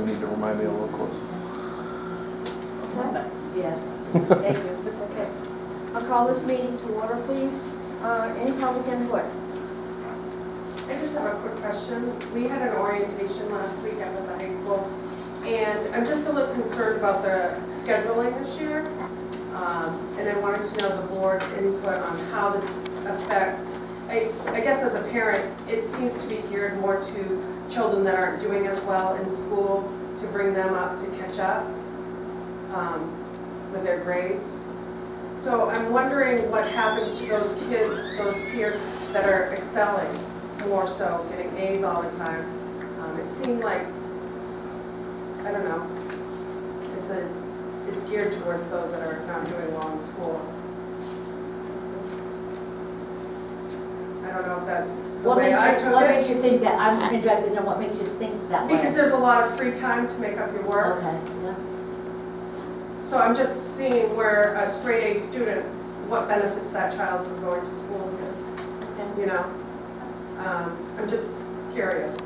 you need to remind me a little closer. Yeah, thank you. Okay. I'll call this meeting to order, please. Any public input? I just have a quick question. We had an orientation last week up at the high school, and I'm just a little concerned about the scheduling this year. And I wanted to know the board input on how this affects, I guess as a parent, it seems to be geared more to children that aren't doing as well in school, to bring them up to catch up with their grades. So I'm wondering what happens to those kids, those peers that are excelling more so, getting A's all the time. It seemed like, I don't know, it's geared towards those that are not doing well in school. I don't know if that's the way I took it. What makes you think that? I'm interested in what makes you think that way. Because there's a lot of free time to make up your work. Okay, yeah. So I'm just seeing where a straight A student, what benefits that child from going to school with, Okay. you know? I'm just curious.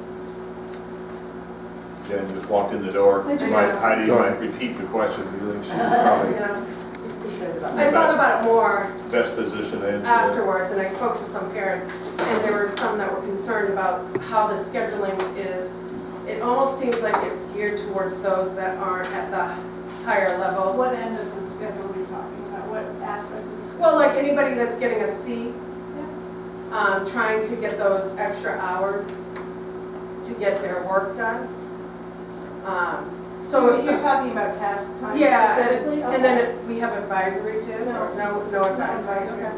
Jen just walked in the door. Heidi might repeat the question. You think she's probably Yeah. Just be sure about I that. thought about it more best position to answer that. afterwards, and I spoke to some parents, and there were some that were concerned about how the scheduling is. It almost seems like it's geared towards those that aren't at the higher level. What end of the schedule are you talking about? What aspect of the schedule? Well, like anybody that's getting a C, trying to get those extra hours to get their work done. So if You're talking about task time yeah, specifically? and then we have advisory too? No. Or no advisory? advisory. Okay.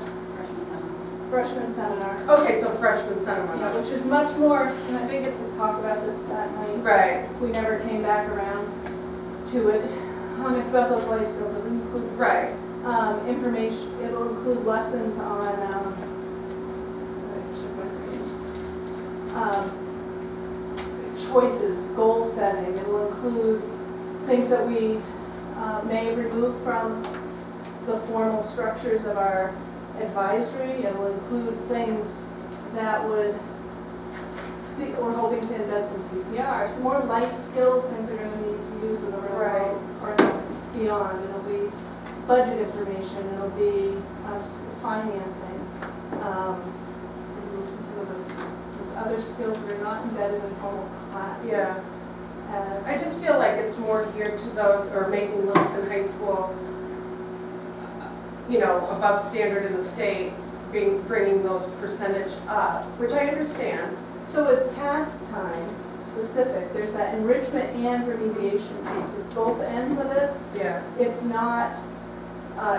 Freshman seminar. Okay, so freshman seminar. Yeah, which is much more, and I didn't get to talk about this that night. Right, We never came back around to it. It's about those life skills. It'll include right. information, it'll include lessons on choices, goal setting. It'll include things that we may remove from the formal structures of our advisory. It'll include things that would, we're hoping to embed some CPR, some more life skills, things they're going to need to use in the real world or beyond. It'll be budget information, it'll be financing, some of those other skills that are not embedded in formal classes. Yeah. As I just feel like it's more geared to those, or making Littleton High School, you know, above standard in the state, bringing those percentage up, which I understand. So with task time specific, there's that enrichment and remediation piece. It's both ends of it. Yeah. It's not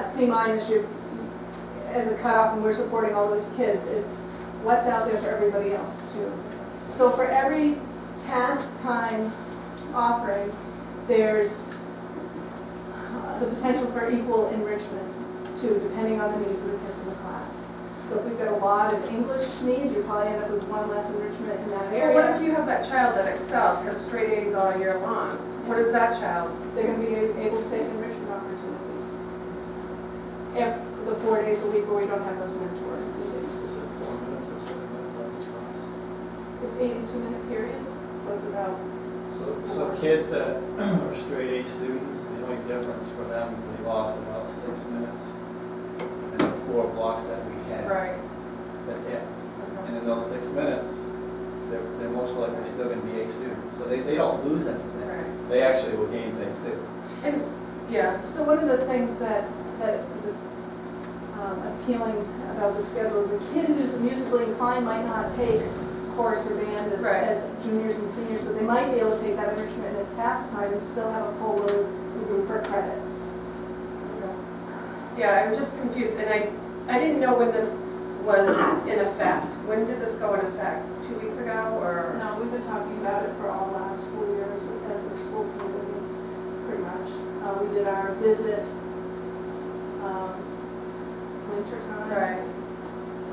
C minus as a cutoff and we're supporting all those kids. It's what's out there for everybody else too. So for every task time offering, there's the potential for equal enrichment too, depending on the needs of the kids in the class. So if we've got a lot of English needs, you probably end up with one less enrichment in that area. Well, what if you have that child that excels, has straight A's all year long? What is that child? They're going to be able to take enrichment opportunities. If the 4 days a week where we don't have those mentor meetings. Is it 4 minutes or 6 minutes on each class? It's 82-minute periods, so it's about. So kids that are straight A students, the only difference for them is they lost about 6 minutes in the 4 blocks that we had. Right. That's it. And in those 6 minutes, they're most likely still going to be A students. So they don't lose anything. Right. They actually will gain things too. And, yeah. So one of the things that is appealing about the schedule is a kid who's musically inclined might not take chorus or band as juniors and seniors, but they might be able to take that enrichment at task time and still have a full load for credits. Yeah, I'm just confused, and I didn't know when this was in effect. When did this go in effect? 2 weeks ago, or? No, we've been talking about it for all last school years as a school community, pretty much. We did our visit winter time. Right.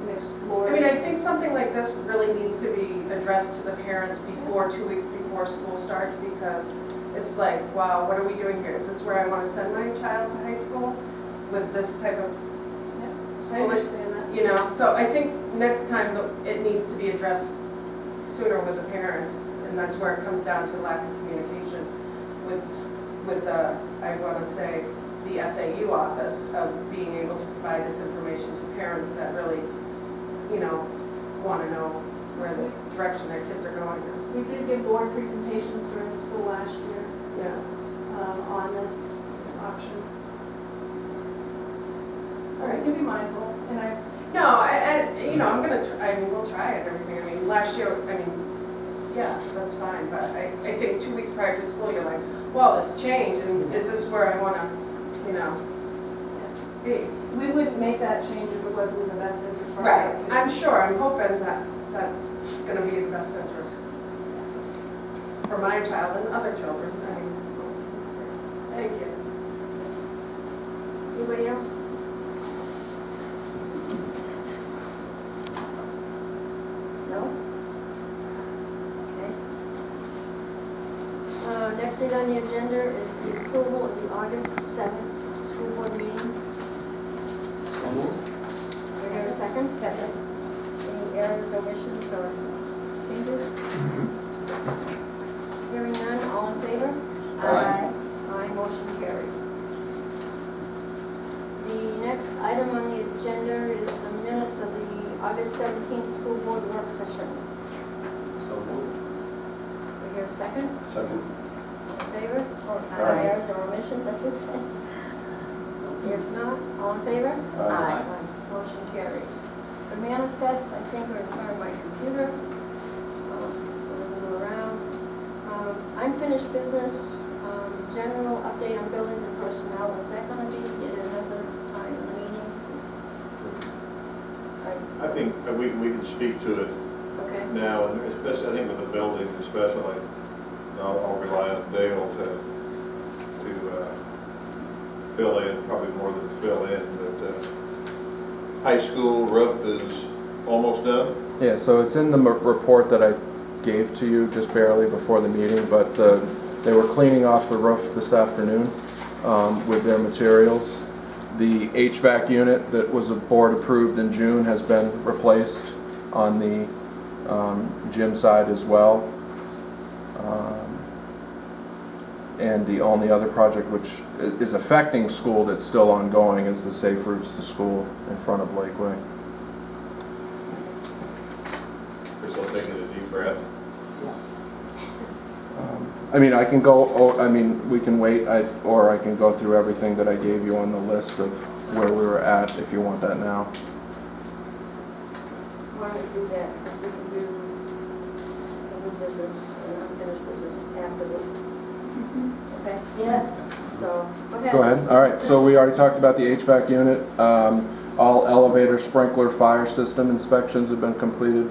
And explored. I mean, I think something like this really needs to be addressed to the parents before, 2 weeks before school starts, because it's like, wow, what are we doing here? Is this where I want to send my child to high school with this type of I school? understand that. You know, so I think next time it needs to be addressed sooner with the parents, and that's where it comes down to lack of communication. with the, I want to say, the SAU office of being able to provide this information to parents that really, want to know where the direction their kids are going in. We did give board presentations during the school last year Yeah. on this option. All right, you be mindful, and I, No, I'm gonna, we'll try it and everything. I mean, last year, yeah, that's fine, but I think 2 weeks prior to school, you're like, well, this changed, and is this where I wanna, be? we wouldn't make that change if it wasn't in the best interest of our Right, kids. I'm sure, I'm hoping that that's gonna be in the best interest for my child and other children. Thank you. Anybody else? No? Okay. Next thing on the agenda is the approval of the August 7th school board meeting. Is there a second? Second. Any errors, omissions, or changes? Hearing none, all in favor? Aye. Aye, motion carries. The next item on the agenda is the minutes of the August 17th school board work session. So moved. We hear a second? Second. All in favor? Or Aye. errors or omissions, I should say. If not, all in favor? Aye. Motion carries. The manifests, I think, are in front of my computer. We'll go around. Unfinished business, general update on buildings and personnel. Is that going to be at another time in the meeting? I think that we can speak to it Okay. now, and especially, I think with the building especially, I'll rely on Dale to fill in, probably more than fill in, but high school roof is almost done. Yeah, so it's in the report that I gave to you just barely before the meeting, but they were cleaning off the roof this afternoon with their materials. The HVAC unit that was board approved in June has been replaced on the gym side as well. And the only other project which is affecting school that's still ongoing is the Safe Routes to School in front of Lakeway. We're still taking a deep breath. I mean, I can go, we can wait, or I can go through everything that I gave you on the list of where we were at, if you want that now. Why don't we do that? We can do the new business and unfinished business afterwards. Okay? Yeah. So, okay. Go ahead. All right, so we already talked about the HVAC unit. All elevator, sprinkler, fire system inspections have been completed.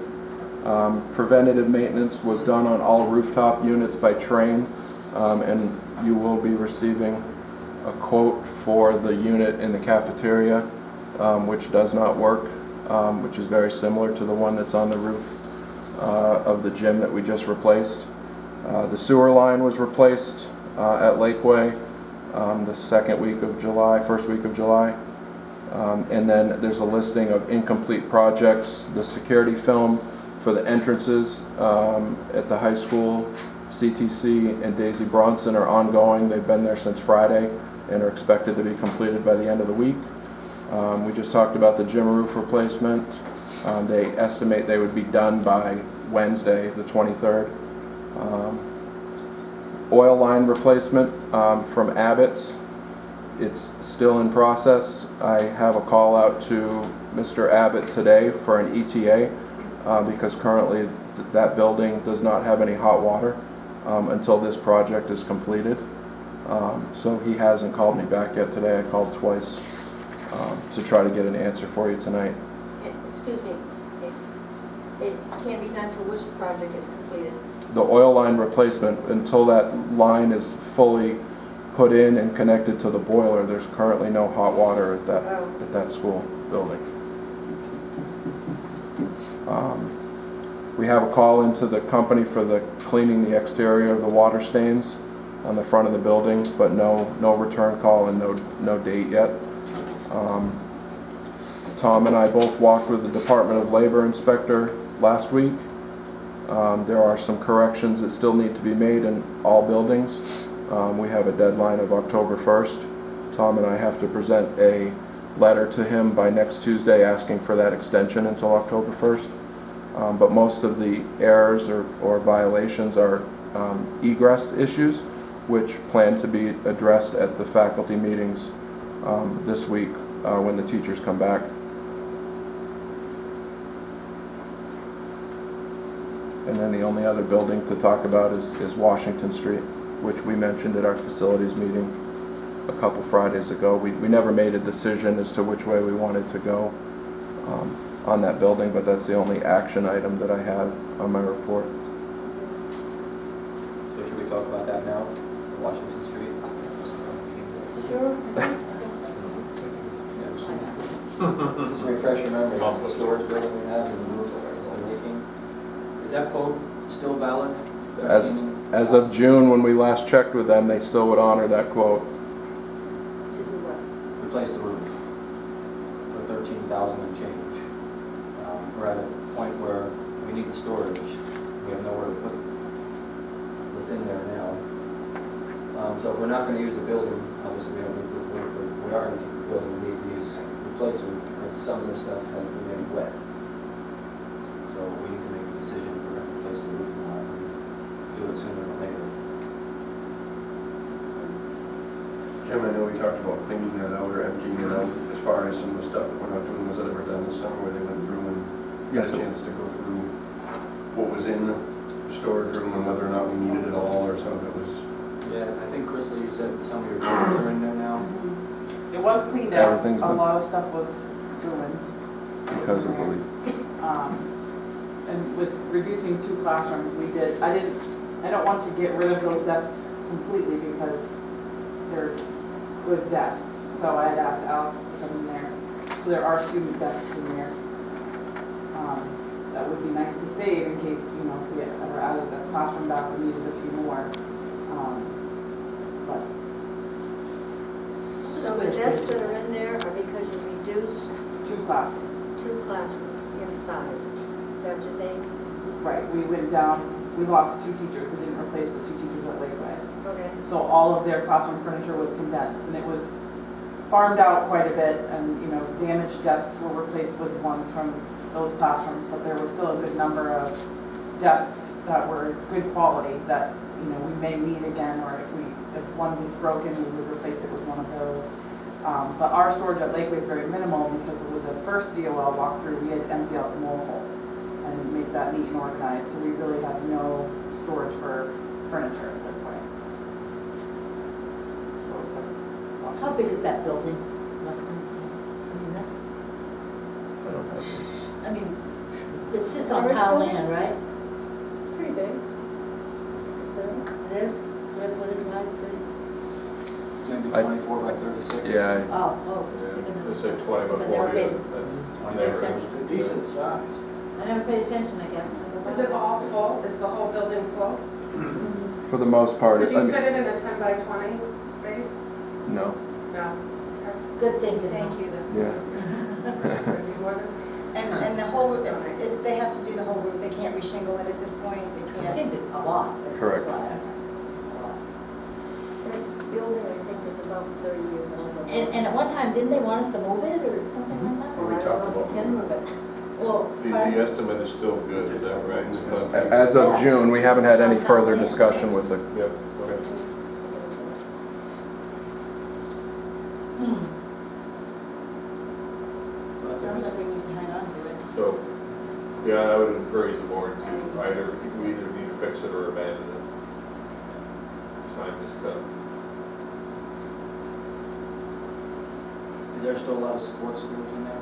Preventative maintenance was done on all rooftop units by Train, and you will be receiving a quote for the unit in the cafeteria, which does not work, which is very similar to the one that's on the roof of the gym that we just replaced. The sewer line was replaced at Lakeway the first week of July. And then there's a listing of incomplete projects. The security film for the entrances at the high school, CTC and Daisy Bronson are ongoing. They've been there since Friday and are expected to be completed by the end of the week. We just talked about the gym roof replacement. They estimate they would be done by Wednesday, the 23rd. Oil line replacement from Abbott's. It's still in process. I have a call out to Mr. Abbott today for an ETA because currently that building does not have any hot water until this project is completed. So he hasn't called me back yet today. I called twice to try to get an answer for you tonight. Excuse me. It can't be done till which project is completed? The oil line replacement, until that line is fully put in and connected to the boiler, there's currently no hot water at that school building. We have a call into the company for the cleaning the exterior of the water stains on the front of the building, but no return call and no date yet. Tom and I both walked with the Department of Labor inspector last week. There are some corrections that still need to be made in all buildings. We have a deadline of October 1st. Tom and I have to present a letter to him by next Tuesday asking for that extension until October 1st. But most of the errors or violations are egress issues, which plan to be addressed at the faculty meetings this week when the teachers come back. And then the only other building to talk about is Washington Street, which we mentioned at our facilities meeting a couple Fridays ago. We never made a decision as to which way we wanted to go on that building, but that's the only action item that I have on my report. So should we talk about that now, Washington Street? Sure. Just to refresh your memory, that's the storage building we have in the roof on leaking. Is that quote still valid? As of June, when we last checked with them, they still would honor that quote. To do what? Replace the roof for $13,000 and change. We're at a point where we need the storage. We have nowhere to put what's in there now. So if we're not going to use the building, obviously we don't need the roof, but we are going to keep the building. We need to replace it because some of this stuff has been made wet. So we need to make a decision if we're going to replace the roof or not, and do it sooner or later. Jim, I know we talked about cleaning that out or emptying it out as far as some of the stuff that we're not doing. Was that ever done this summer where they went through and Yes. had a chance to go through what was in the storage room and whether or not we needed it all or some of it was? Yeah, I think Crystal, you said some of your desks are in there now. It was cleaned out, Everything's a been- lot of stuff was ruined. Because of the leak. And with reducing 2 classrooms, I don't want to get rid of those desks completely because they're good desks. So I had asked Alex to put them in there. So there are student desks in there. That would be nice to save in case, if we ever added a classroom back, we needed a few more. But So the desks that are in there are because you reduced 2 classrooms. 2 classrooms in size. Is that what you're saying? Right, we went down, we lost 2 teachers, we didn't replace the 2 teachers at Lakeway. Okay. So all of their classroom furniture was condensed, and it was farmed out quite a bit, and, damaged desks were replaced with ones from those classrooms, but there was still a good number of desks that were good quality that, we may need again, or if one was broken, we would replace it with one of those. But our storage at Lakeway is very minimal because with the first DOL walkthrough, we had to empty out the mole hole and make that neat and organized, so we really have no storage for furniture at Lakeway. So it's a How big is that building? I mean, it sits on town land, right? It's pretty big. So, It is, square footage wise, Maybe I- 24 by 36. Yeah, Oh. Yeah, Let's say 20 by Because I never 40, paid- that's never. It's a decent size. I never paid attention, I guess. Is it all full? Is the whole building full? for the most part. Could I you mean, fit it in a 10 by 20 space? no. No. Good thinking. Thank you. Yeah. Would be more than- And the whole, they have to do the whole roof, they can't reshingle it at this point, they It can't. seems a lot. but Correct. that's why that building, I think, is about 30 years old. And at one time, didn't they want us to move it or something like that? Well, We I talked don't know if about you can move it. Well, The estimate is still good, is that right? It's about- As of June, we haven't had any further discussion with the, Yep, okay. Sounds like we need to hang on to it. So, yeah, I would encourage the board to either, we either need to fix it or abandon it. Sign this cut. Is there still a lot of sports schools in there?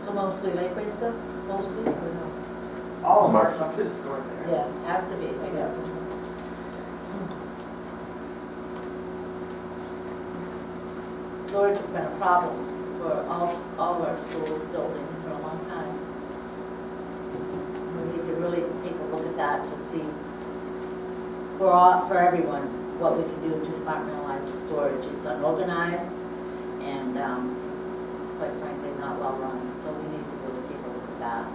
so mostly Lakeway stuff, mostly, or no? all of our stuff is stored there. Yeah, has to be, I guess. Storage has been a problem for all of our schools, buildings for a long time. We need to really take a look at that to see, for everyone, what we can do to compartmentalize the storage. It's unorganized and, quite frankly, not well run, so we need to really take a look at that.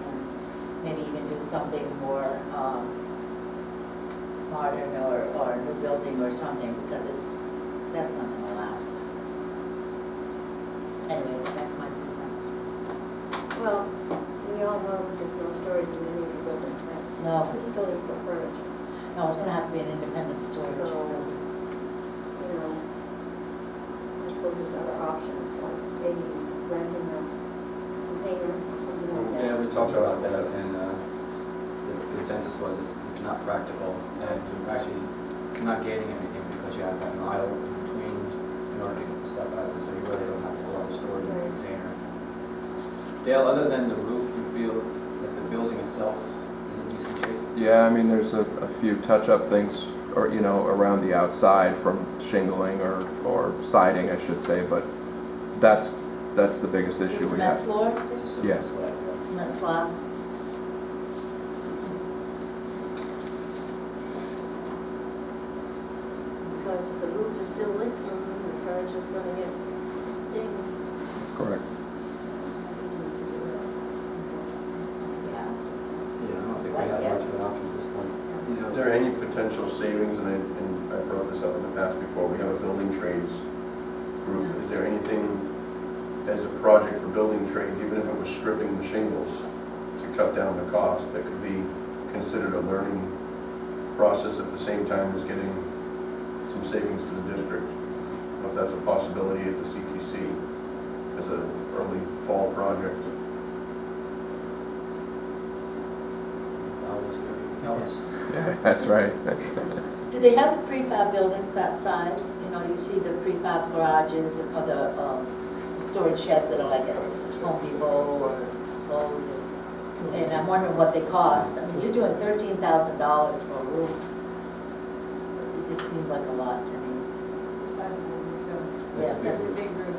And maybe even do something more, modern or a new building or something, because that's not gonna last. Anyway, that's my 2 cents. Well, we all know there's no storage in any of the buildings, No, particularly for furniture. no, it's gonna have to be an independent storage. So, you know, I suppose there's other options, like maybe renting a container or something like that. Yeah, we talked about that, and the consensus was it's not practical, and you're actually not gaining anything because you have an aisle in between in order to get the stuff out of it, so you really don't have a lot of storage in the Right. container. Dale, other than the roof, do you feel that the building itself is in decent shape? Yeah, I mean, there's a few touch-up things, or, you know, around the outside from shingling or siding, I should say, but that's the biggest issue we Cement have. floor, Just a Yes. slab, yeah. cement slab. Because if the roof is still leaking, the furniture's gonna get dinged. Correct. Yeah. Yeah, I don't think we have much of an option at this point. Is there any potential savings, and I brought this up in the past before, we have a building trades group, is there anything as a project for building trades, even if it was stripping the shingles to cut down the cost, that could be considered a learning process at the same time as getting some savings to the district? I don't know if that's a possibility at the CTC as an early fall project. Tell us. Yeah, that's right. Do they have prefab buildings that size? You know, you see the prefab garages or the storage sheds that are like at Home Depot or Lowe's. And I'm wondering what they cost. I mean, you're doing $13,000 for a roof. It just seems like a lot to me. The size of the roof, though. Yeah, That's a big roof.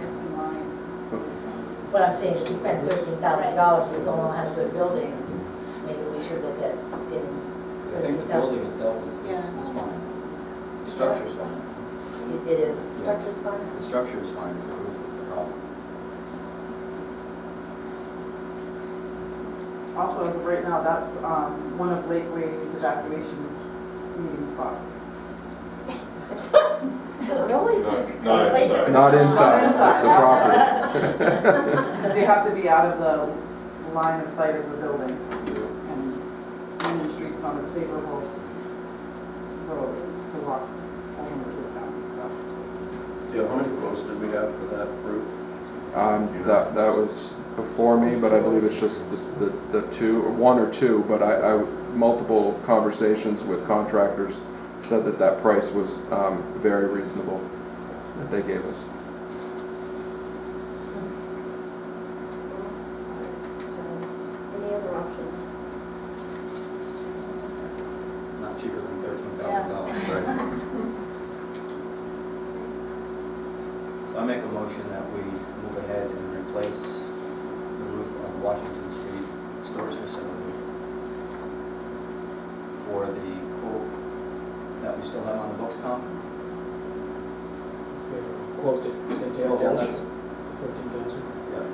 It's in line. What I'm saying is, you spend $13,000, you don't have a good building. Maybe we should look at getting. I think the building itself is Yeah. fine. The structure is fine. It is. Structure's fine. The structure is fine, it's the roof that's the problem. Also, as of right now, that's one of Lakeway's evacuation meeting spots. Really? Not inside. Not inside inside. the property. Because you have to be out of the line of sight of the building. And Union Street's on a favorable road to walk over to the sound, so. Dale, how many quotes did we have for that roof? That was before me, but I believe it's just the two, or one or two, but I multiple conversations with contractors said that price was very reasonable that they gave us. So, any other options? Not cheaper than $13,000. Right. So I make a motion that we move ahead and replace the roof on Washington Street storage facility for the quote that we still have on the books, Tom? Quote that Dale Dale, has, that's- 13,000. Yeah.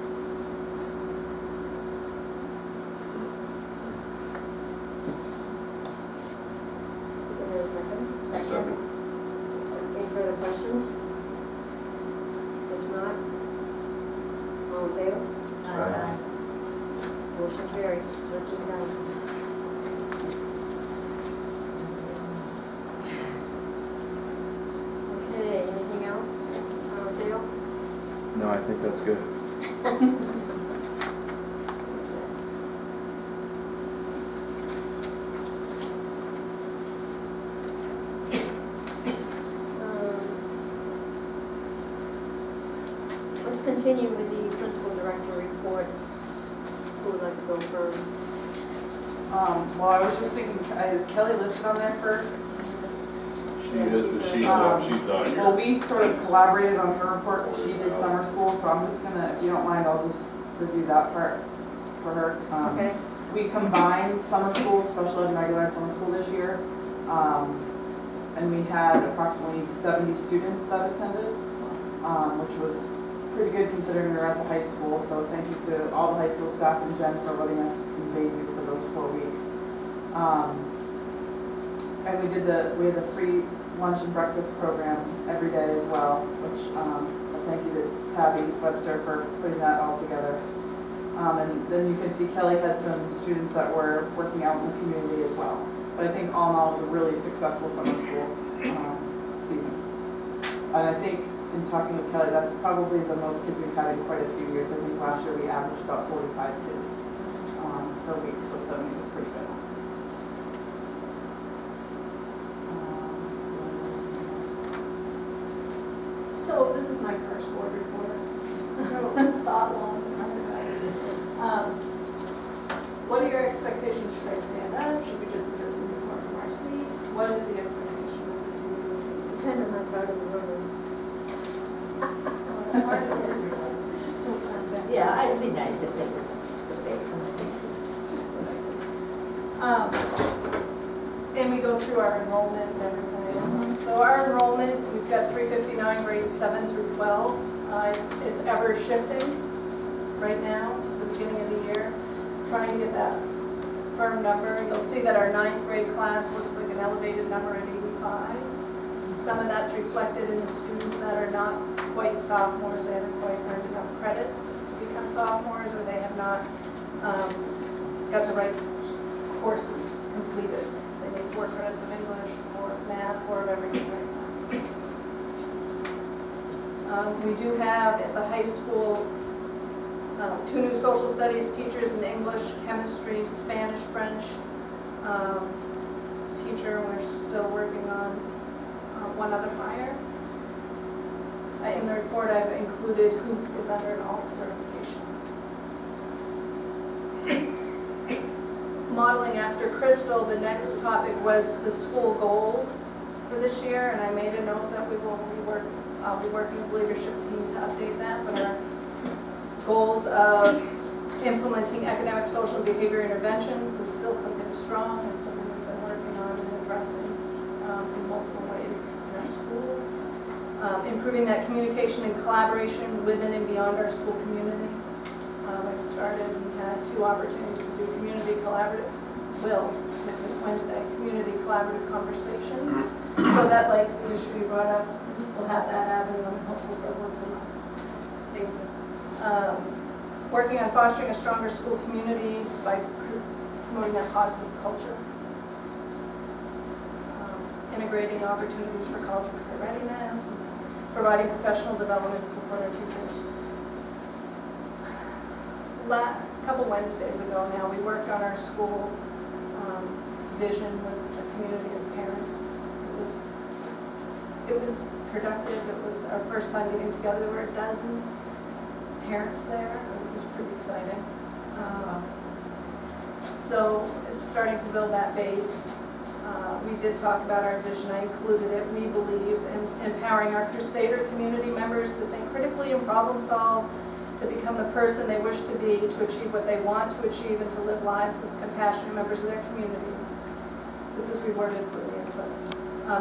Is there a second? Second. Any further questions? If not, all in favor? Aye. Motion carries, 13,000. Okay, anything else? Dale? No, I think that's good. Let's continue with the principal director reports. Who would like to go first? Well, I was just thinking, is Kelly listed on there first? She is, but she's not here. Well, we sort of collaborated on her report, but she did summer school, so I'm just gonna, if you don't mind, I'll just review that part for her. Okay. We combined summer school, special ed, and regular ed summer school this year. And we had approximately 70 students that attended, which was pretty good considering we were at the high school. So thank you to all the high school staff and Jen for letting us invade you for those 4 weeks. And we had a free lunch and breakfast program every day as well, which, thank you to Tabby Webster for putting that all together. And then you can see Kelly had some students that were working out in the community as well. But I think all in all, it was a really successful summer school season. And I think, in talking with Kelly, that's probably the most kids we've had in quite a few years. I think last year we averaged about 45 kids per week, so 70 was pretty good. So this is my first board report. Thought long. What are your expectations? Should I stand up? Should we just sit and report from our seats? What is the expectation of the community? I'm kind of not proud of the numbers. Yeah, it'd be nice if they would. Just and we go through our enrollment and everything. So our enrollment, we've got 359 grades 7 through 12. It's ever shifting right now, the beginning of the year. Trying to get that firm number. You'll see that our 9th grade class looks like an elevated number at 85. Some of that's reflected in the students that are not quite sophomores. They haven't quite earned enough credits to become sophomores, or they have not got the right courses completed. They need 4 credits of English, 4 of math, 4 of everything right now. We do have at the high school 2 new social studies teachers in English, chemistry, Spanish, French teacher. We're still working on 1 other hire. In the report I've included who is under an alt certification. Modeling after Crystal, the next topic was the school goals for this year, and I made a note that I'll be working with the leadership team to update that, but our goals of implementing economic, social, and behavior interventions is still something strong and something we've been working on and addressing in multiple ways in our school. Improving that communication and collaboration within and beyond our school community. I've started and had 2 opportunities to do community collaborative, this Wednesday, community collaborative conversations. So that, like the issue you brought up, we'll have that avenue. I'm hopeful for once a month. Thank you. Working on fostering a stronger school community by promoting that positive culture. Integrating opportunities for college and career readiness, and providing professional development and support our teachers. A couple Wednesdays ago now, we worked on our school vision with a community of parents. It was productive. It was our first time getting together. There were a dozen parents there. It was pretty exciting. So it's starting to build that base. We did talk about our vision. I included it. We believe in empowering our Crusader community members to think critically and problem solve, to become the person they wish to be, to achieve what they want to achieve, and to live lives as compassionate members of their community. This is reworded for the input.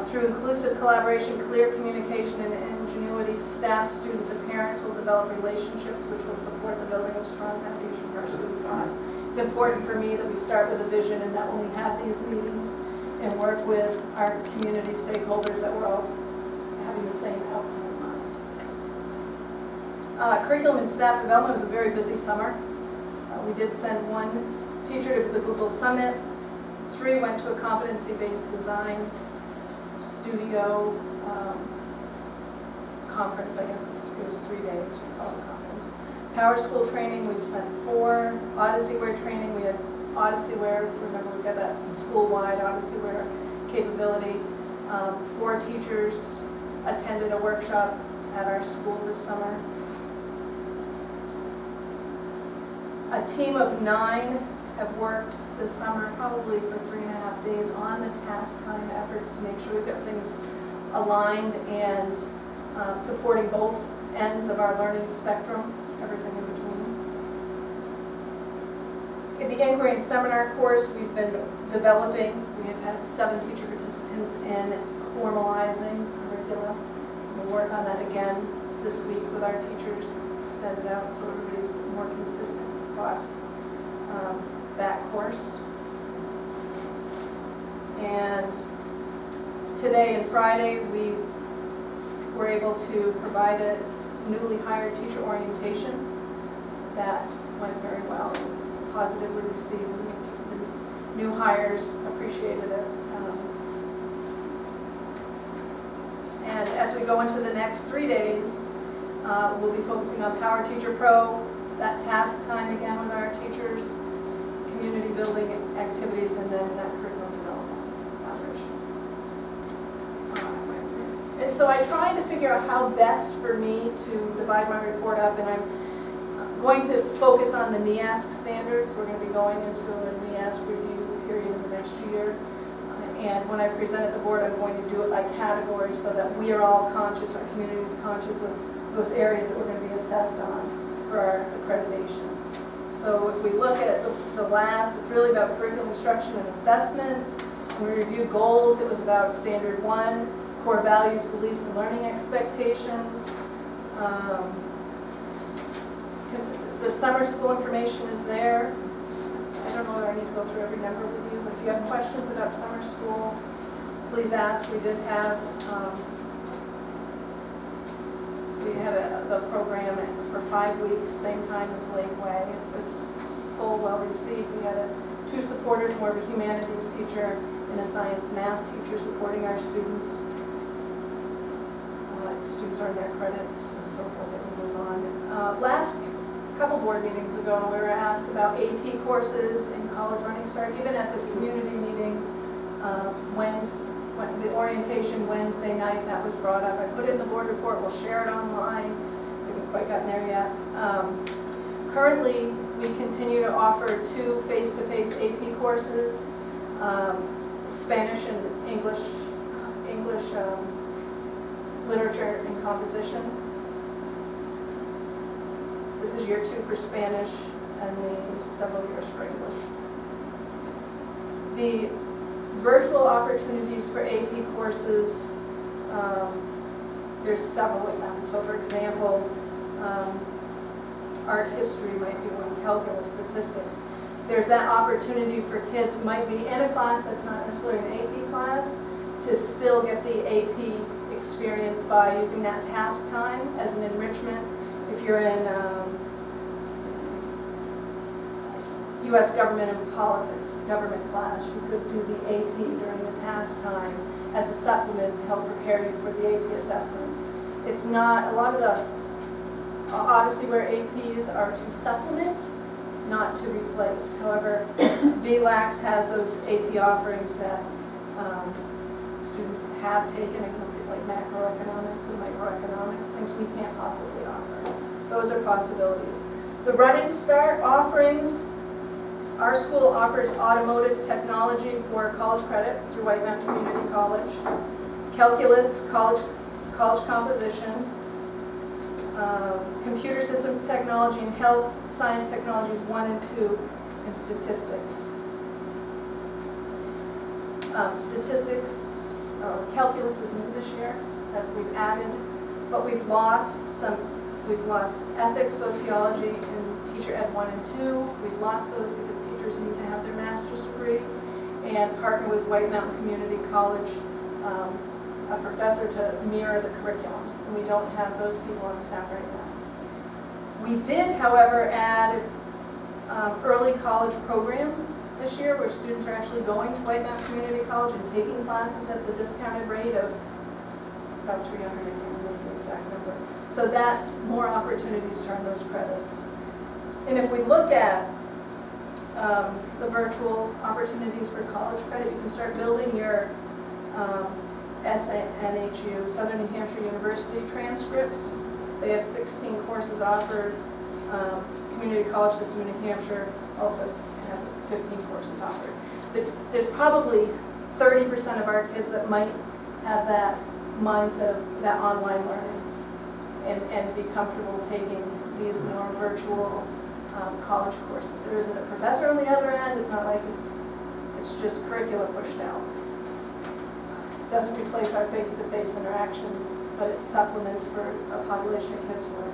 Through inclusive collaboration, clear communication, and ingenuity, staff, students, and parents will develop relationships which will support the building of a strong foundation for our students' lives. It's important for me that we start with a vision, and that when we have these meetings and work with our community stakeholders, that we're all having the same outcome in mind. Curriculum and staff development was a very busy summer. We did send 1 teacher to the Google Summit. 3 went to a competency-based design studio conference. I guess it was 3 days, we call it a conference. Power School training, we've sent 4. Odyssey-ware training, we had Odyssey-ware, remember we got that school-wide Odyssey-ware capability. 4 teachers attended a workshop at our school this summer. A team of 9 have worked this summer, probably for 3.5 days, on the task time efforts to make sure we've got things aligned and supporting both ends of our learning spectrum, everything in between. In the inquiry and seminar course, we've been developing. We have had 7 teacher participants in formalizing curriculum. We'll work on that again this week with our teachers, extend it out so everybody's more consistent across that course. And today and Friday, we were able to provide a newly hired teacher orientation that went very well, positively received. The new hires appreciated it. And as we go into the next 3 days, we'll be focusing on Power Teacher Pro, that task time again with our teachers, community building activities, and then that curriculum development collaboration. And so I tried to figure out how best for me to divide my report up, and I'm going to focus on the NEASC standards. We're going to be going into a NEASC review period in the next year. And when I present at the board, I'm going to do it by category so that we are all conscious, our community is conscious of those areas that we're going to be assessed on for our accreditation. So if we look at the last, it's really about curriculum instruction and assessment. When we reviewed goals, it was about standard 1, core values, beliefs, and learning expectations. The summer school information is there. I don't know whether I need to go through every number with you, but if you have questions about summer school, please ask. We did have the program for 5 weeks, same time as Lakeway. It was full, well received. We had 2 supporters, more of a humanities teacher and a science math teacher supporting our students. Students earn their credits and so forth, and we move on. Last couple board meetings ago, we were asked about AP courses in college running start. Even at the community meeting, the orientation Wednesday night, that was brought up. I put it in the board report. We'll share it online. We haven't quite gotten there yet. Currently, we continue to offer 2 face-to-face AP courses, Spanish and English literature and composition. This is year 2 for Spanish and the several years for English. The virtual opportunities for AP courses, there's several of them. So for example, art history might be one, calculus, statistics. There's that opportunity for kids who might be in a class that's not necessarily an AP class to still get the AP experience by using that task time as an enrichment. If you're in U.S. government and politics, government class, you could do the AP during the task time as a supplement to help prepare you for the AP assessment. It's not, a lot of the Odyssey where APs are to supplement, not to replace. However, VLAX has those AP offerings that students have taken and look at, like macroeconomics and microeconomics, things we can't possibly offer. Those are possibilities. The Running Start offerings, our school offers automotive technology for college credit through White Mountain Community College, calculus, college composition, computer systems technology and health science technologies 1 and 2, and statistics. Calculus is new this year, that we've added, but we've lost ethics, sociology, and teacher ed 1 and 2. We've lost those because teachers need to have their master's degree and partner with White Mountain Community College, a professor to mirror the curriculum. And we don't have those people on staff right now. We did, however, add early college program this year where students are actually going to White Mountain Community College and taking classes at the discounted rate of about 300, I can't remember the exact number. So that's more opportunities to earn those credits. And if we look at the virtual opportunities for college credit, you can start building your SNHU, Southern New Hampshire University transcripts. They have 16 courses offered. Community College System in New Hampshire also has 15 courses offered. There's probably 30% of our kids that might have that mindset of that online learning and be comfortable taking these more virtual college courses. There isn't a professor on the other end. It's not like it's just curricula pushed out. It doesn't replace our face-to-face interactions, but it supplements for a population of kids who are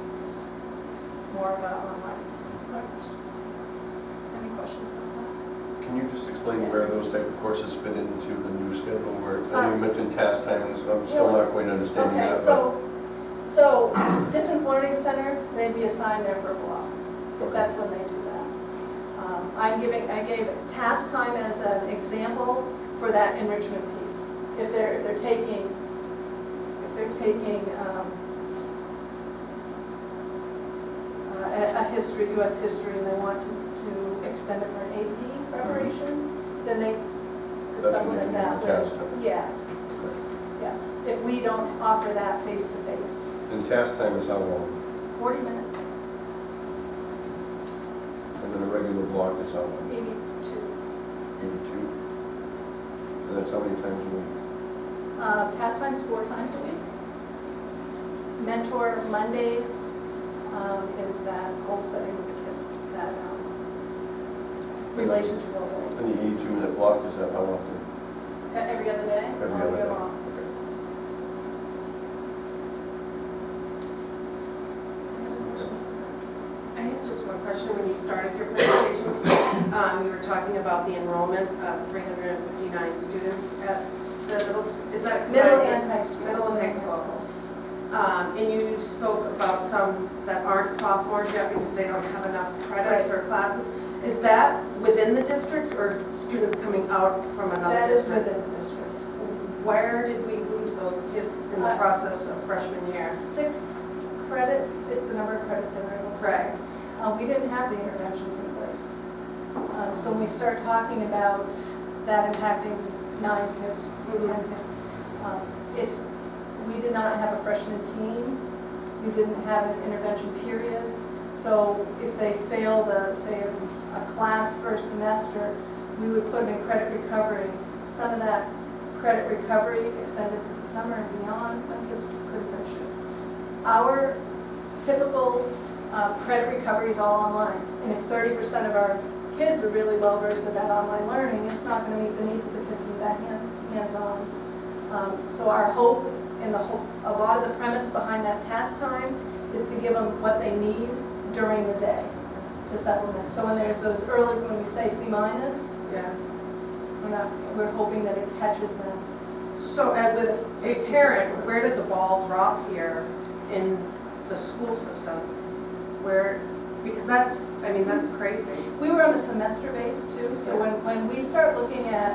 more of an online learners. Any questions about that? Can you just explain where those type of courses fit into the new schedule? Where, I know you mentioned task times, I'm still not quite understanding Okay, that. so Distance Learning Center, they'd be assigned there for a block. but- okay. That's when they do that. I gave task time as an example for that enrichment piece. If they're taking a history, U.S. history, and they want to extend it for an AP preparation, then they could That's when they supplement can that use the task with, time. yes, Okay. yeah. If we don't offer that face-to-face, And task time is how long? 40 minutes, And then a regular block is how long? 82. 82? And that's how many times a week? Task time's 4 times a week. Mentor Mondays is that goal setting with the kids, that relationship building. And the 82-minute block, is that how often? Every other day? Every all other year day? long. Okay. I had just one question. When you started your presentation, you were talking about the enrollment of 359 students at the middle, is that? Middle and high school. Middle and high school. And you spoke about some that aren't sophomores yet because they don't have enough credits or classes. Is that within the district or students coming out from another That is district? within the district. Where did we lose those kids in the process of freshman year? 6 credits, it's the number of credits that we're able to. Right. We didn't have the interventions in place. So when we start talking about that impacting 9 kids, 10 kids, we did not have a freshman team. We didn't have an intervention period. So if they failed, say, a class first semester, we would put them in credit recovery. Some of that credit recovery extended to the summer and beyond. Some kids couldn't finish it. Our typical credit recovery is all online. And if 30% of our kids are really well versed in that online learning, it's not going to meet the needs of the kids who need that hands-on. So our hope and a lot of the premise behind that task time is to give them what they need during the day to supplement. So when there's those early, when we say C-, Yeah. we're hoping that it catches them. So as a parent, where did the ball drop here in the school system? Where, because that's crazy. We were on a semester base too, so when we start looking at,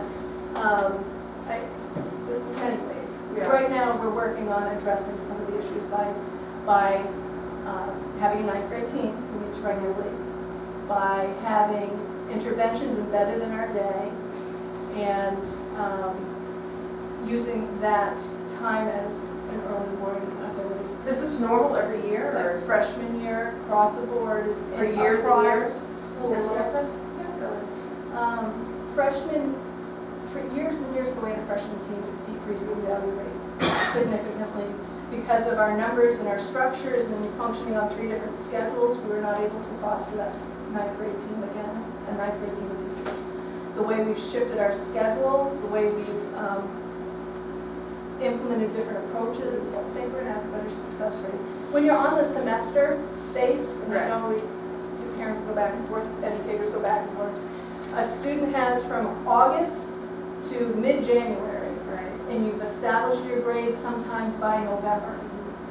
this is many ways. Yeah. Right now, we're working on addressing some of the issues by having a 9th grade team who meets regularly, by having interventions embedded in our day, and using that time as an early warning ability. Is this normal every year or? Like freshman year, across the board, is For years and years? schools. Is that- Freshmen, for years and years, the way the freshman team decreased the value rate significantly because of our numbers and our structures and functioning on 3 different schedules. We were not able to foster that 9th grade team again, a 9th grade team of teachers. The way we've shifted our schedule, the way we've implemented different approaches, I think we're going to have a better success rate. When you're on the semester base, and I know the parents go back and forth, educators go back and forth, a student has from August to mid-January, and you've established your grade sometimes by November,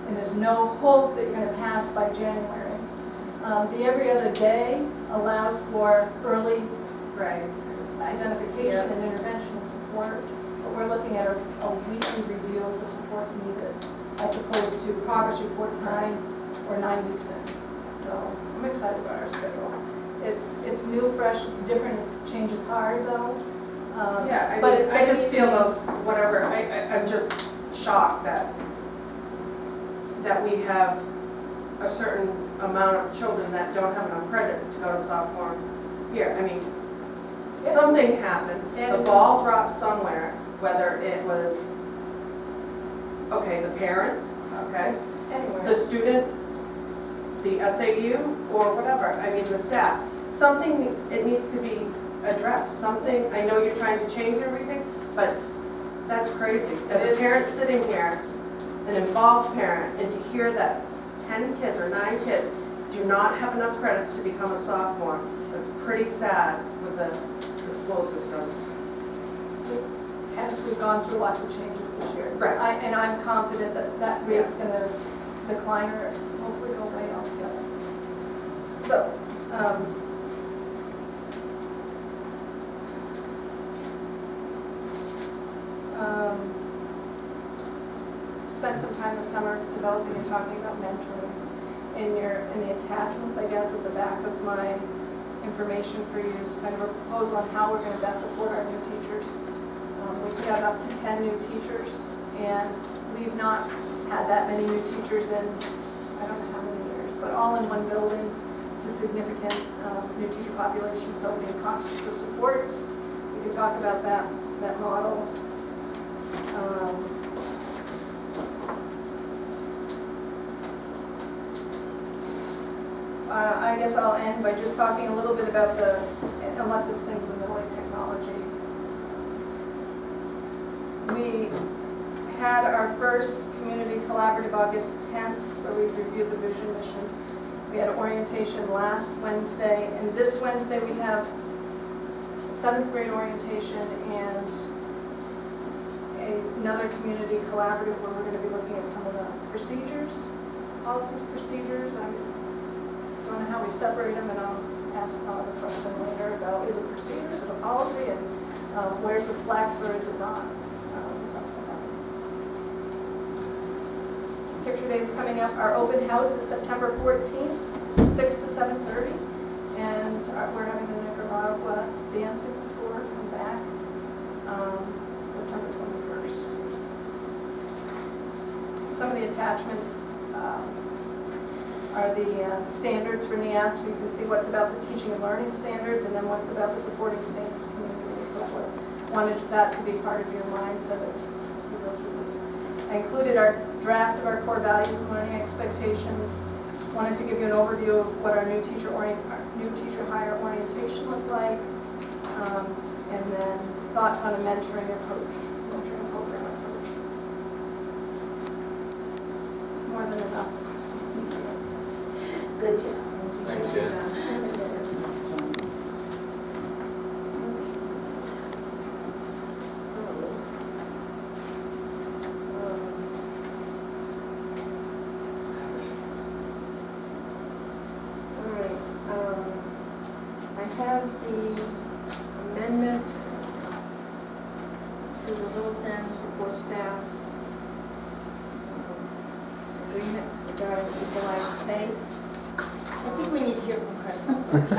and there's no hope that you're going to pass by January. The every other day allows for early identification and intervention and support, but we're looking at a weekly review of the supports needed, as opposed to progress report time or 9 weeks in. So I'm excited about our schedule. It's new, fresh, it's different, it changes hard though. Yeah, but it's I gonna just be- feel those, whatever, I'm just shocked that we have a certain amount of children that don't have enough credits to go to sophomore year. I mean, something happened, the ball dropped somewhere, whether it was, okay, the parents, okay, Anywhere. the student, the SAU, or whatever, I mean, the staff. Something, it needs to be addressed, something, I know you're trying to change everything, but that's crazy. As a parent sitting here, an involved parent, and to hear that 10 kids or 9 kids do not have enough credits to become a sophomore. That's pretty sad with the school system. Hence, we've gone through lots of changes this year. Right. And I'm confident that that rate's gonna decline or hopefully go away altogether. So, spent some time this summer developing and talking about mentoring. In the attachments, I guess, at the back of my information for you is kind of a proposal on how we're going to best support our new teachers. We could have up to 10 new teachers, and we've not had that many new teachers in, I don't know how many years, but all in one building. It's a significant new teacher population, so being conscious of the supports. We could talk about that model. I guess I'll end by just talking a little bit about unless it's things in the like technology. We had our first community collaborative August 10th, where we reviewed the vision mission. We had orientation last Wednesday, and this Wednesday we have a 7th grade orientation and another community collaborative where we're going to be looking at some of the procedures, policies, procedures. I don't know how we separate them, and I'll ask Paul a question later about is it procedure, is it a policy, and where's the flex or is it not? We'll talk about that. Picture Day is coming up. Our open house is September 14th, 6 to 7:30, and we're having the Nicaragua dancing tour come back September 21st. Some of the attachments are the standards for NEAS, so you can see what's about the teaching and learning standards and then what's about the supporting standards community. So I wanted that to be part of your mindset as you go through this. I included our draft of our core values and learning expectations. Wanted to give you an overview of what our new teacher hire orientation looked like, and then thoughts on a mentoring program approach. It's more than enough. Good job. Thanks, Jen. I have the amendment to the Littleton support staff agreement regarding equalized say. I think we need to hear from Crystal first.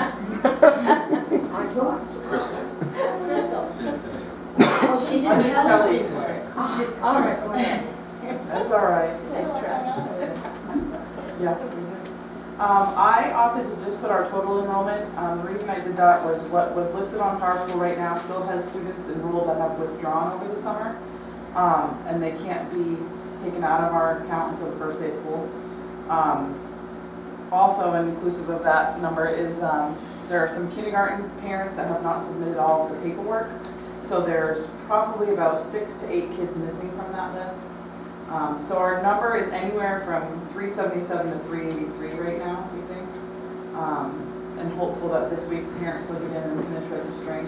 On top. Crystal. Crystal. She didn't finish it. Oh, she I didn't did tell tell us. you. All right, go ahead. That's all right. Nice try. Yeah. I opted to just put our total enrollment. The reason I did that was what was listed on PowerSchool right now still has students enrolled that have withdrawn over the summer, and they can't be taken out of our account until the first day of school. Also, and inclusive of that number is there are some kindergarten parents that have not submitted all of the paperwork. So there's probably about 6 to 8 kids missing from that list. So our number is anywhere from 377 to 383 right now, we think. And hopeful that this week parents will get in and finish registering.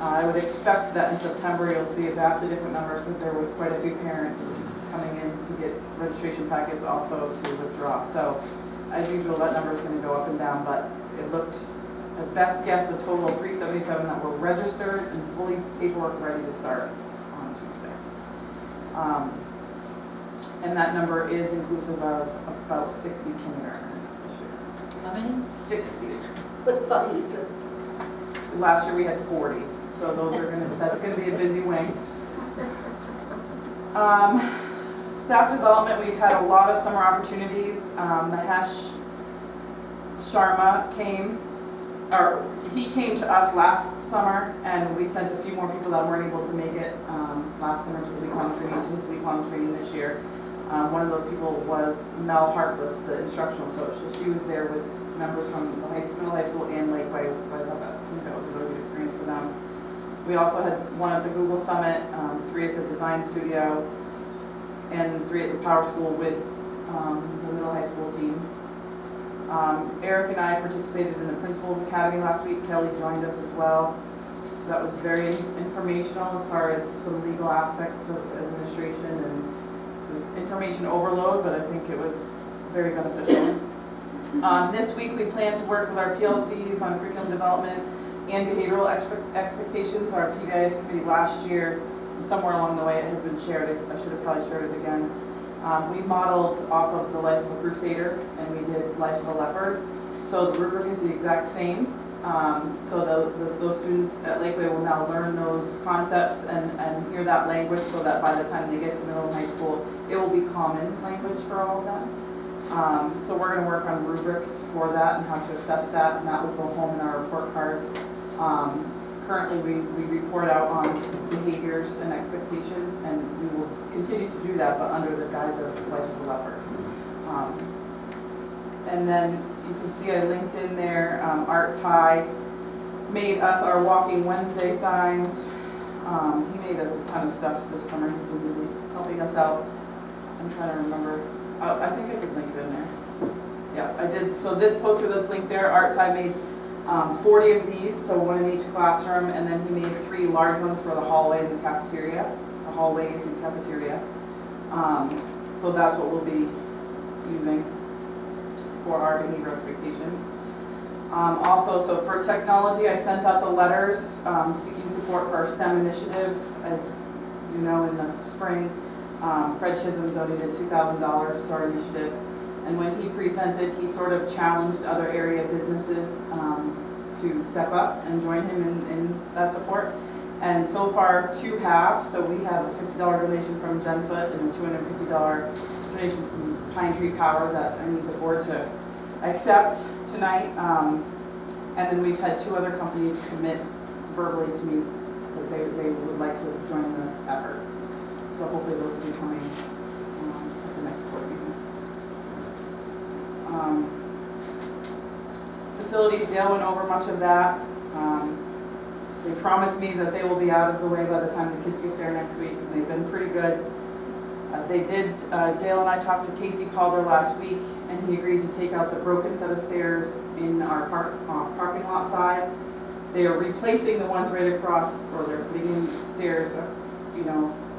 I would expect that in September you'll see a vastly different number because there was quite a few parents coming in to get registration packets also to withdraw. So as usual, that number is going to go up and down, but it looked, at best guess, a total of 377 that were registered and fully paperwork ready to start on Tuesday. And that number is inclusive of about 60 kindergartners this year. How many? 60. What thought you said? Last year we had 40, so that's gonna be a busy wing. Staff development, we've had a lot of summer opportunities. Mahesh Sharma came to us last summer, and we sent a few more people that weren't able to make it last summer to the week-long training, to his week-long training this year. One of those people was Mel Harkless, the instructional coach. So she was there with members from the middle high school and Lakeway, so I think that was a really good experience for them. We also had one at the Google Summit, 3 at the Design Studio, and 3 at the Power School with the middle high school team. Eric and I participated in the Principals Academy last week. Kelly joined us as well. That was very informational as far as some legal aspects of administration, and it was information overload, but I think it was very beneficial. This week we plan to work with our PLCs on curriculum development and behavioral expectations. Our PBIS committee last year, and somewhere along the way it has been shared. I should have probably shared it again. We modeled off of the Life of a Crusader, and we did Life of a Leopard. So the rubric is the exact same. So those students at Lakeway will now learn those concepts and hear that language, so that by the time they get to middle and high school, it will be common language for all of them. So we're going to work on rubrics for that and how to assess that, and that will go home in our report card. Currently, we report out on behaviors and expectations, and we will continue to do that, but under the guise of Life of a Leopard. And then you can see I linked in there, Art Ty made us our Walking Wednesday signs. He made us a ton of stuff this summer. He's been busy helping us out. I'm trying to remember. I think I could link it in there. Yeah, I did. So this poster that's linked there, Art Ty made 40 of these, so one in each classroom, and then he made 3 large ones for the hallway and the cafeteria, the hallways and cafeteria. So that's what we'll be using for our behavior expectations. Also, so for technology, I sent out the letters seeking support for our STEM initiative. As you know, in the spring, Fred Chisholm donated $2,000 to our initiative. And when he presented, he sort of challenged other area businesses to step up and join him in that support. And so far, 2 have. So we have a $50 donation from Genfoot and a $250 donation from Pine Tree Power that I need the board to accept tonight. And then we've had 2 other companies commit verbally to me that they would like to join the effort. So hopefully those will be coming at the next board meeting. Facilities, Dale went over much of that. They promised me that they will be out of the way by the time the kids get there next week, and they've been pretty good. Dale and I talked to Casey Calder last week, and he agreed to take out the broken set of stairs in our parking lot side. They are replacing the ones right across, or they're putting in stairs,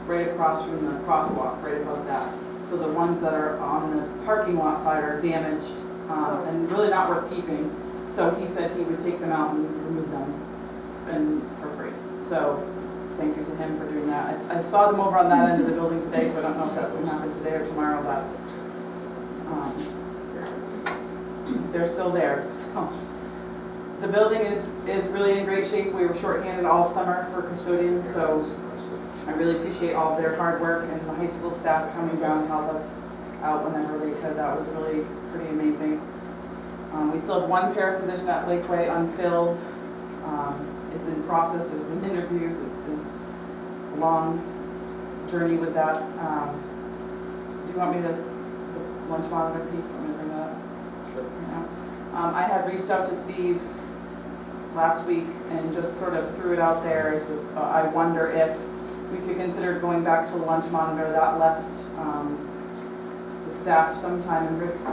right across from the crosswalk, right above that. So the ones that are on the parking lot side are damaged and really not worth keeping. So he said he would take them out and remove them and for free. So thank you to him for doing that. I saw them over on that end of the building today, so I don't know if that's going to happen today or tomorrow, but they're still there. So the building is really in great shape. We were shorthanded all summer for custodians, so I really appreciate all of their hard work and the high school staff coming down to help us out whenever they could. That was really pretty amazing. We still have 1 para position at Lakeway unfilled. It's in process. There's been interviews. It's been a long journey with that. Do you want me to, the lunch monitor piece, want me to bring that up? Sure. Yeah. I had reached out to Steve last week and just sort of threw it out there as I wonder if we could consider going back to a lunch monitor. That left the staff sometime in Rick's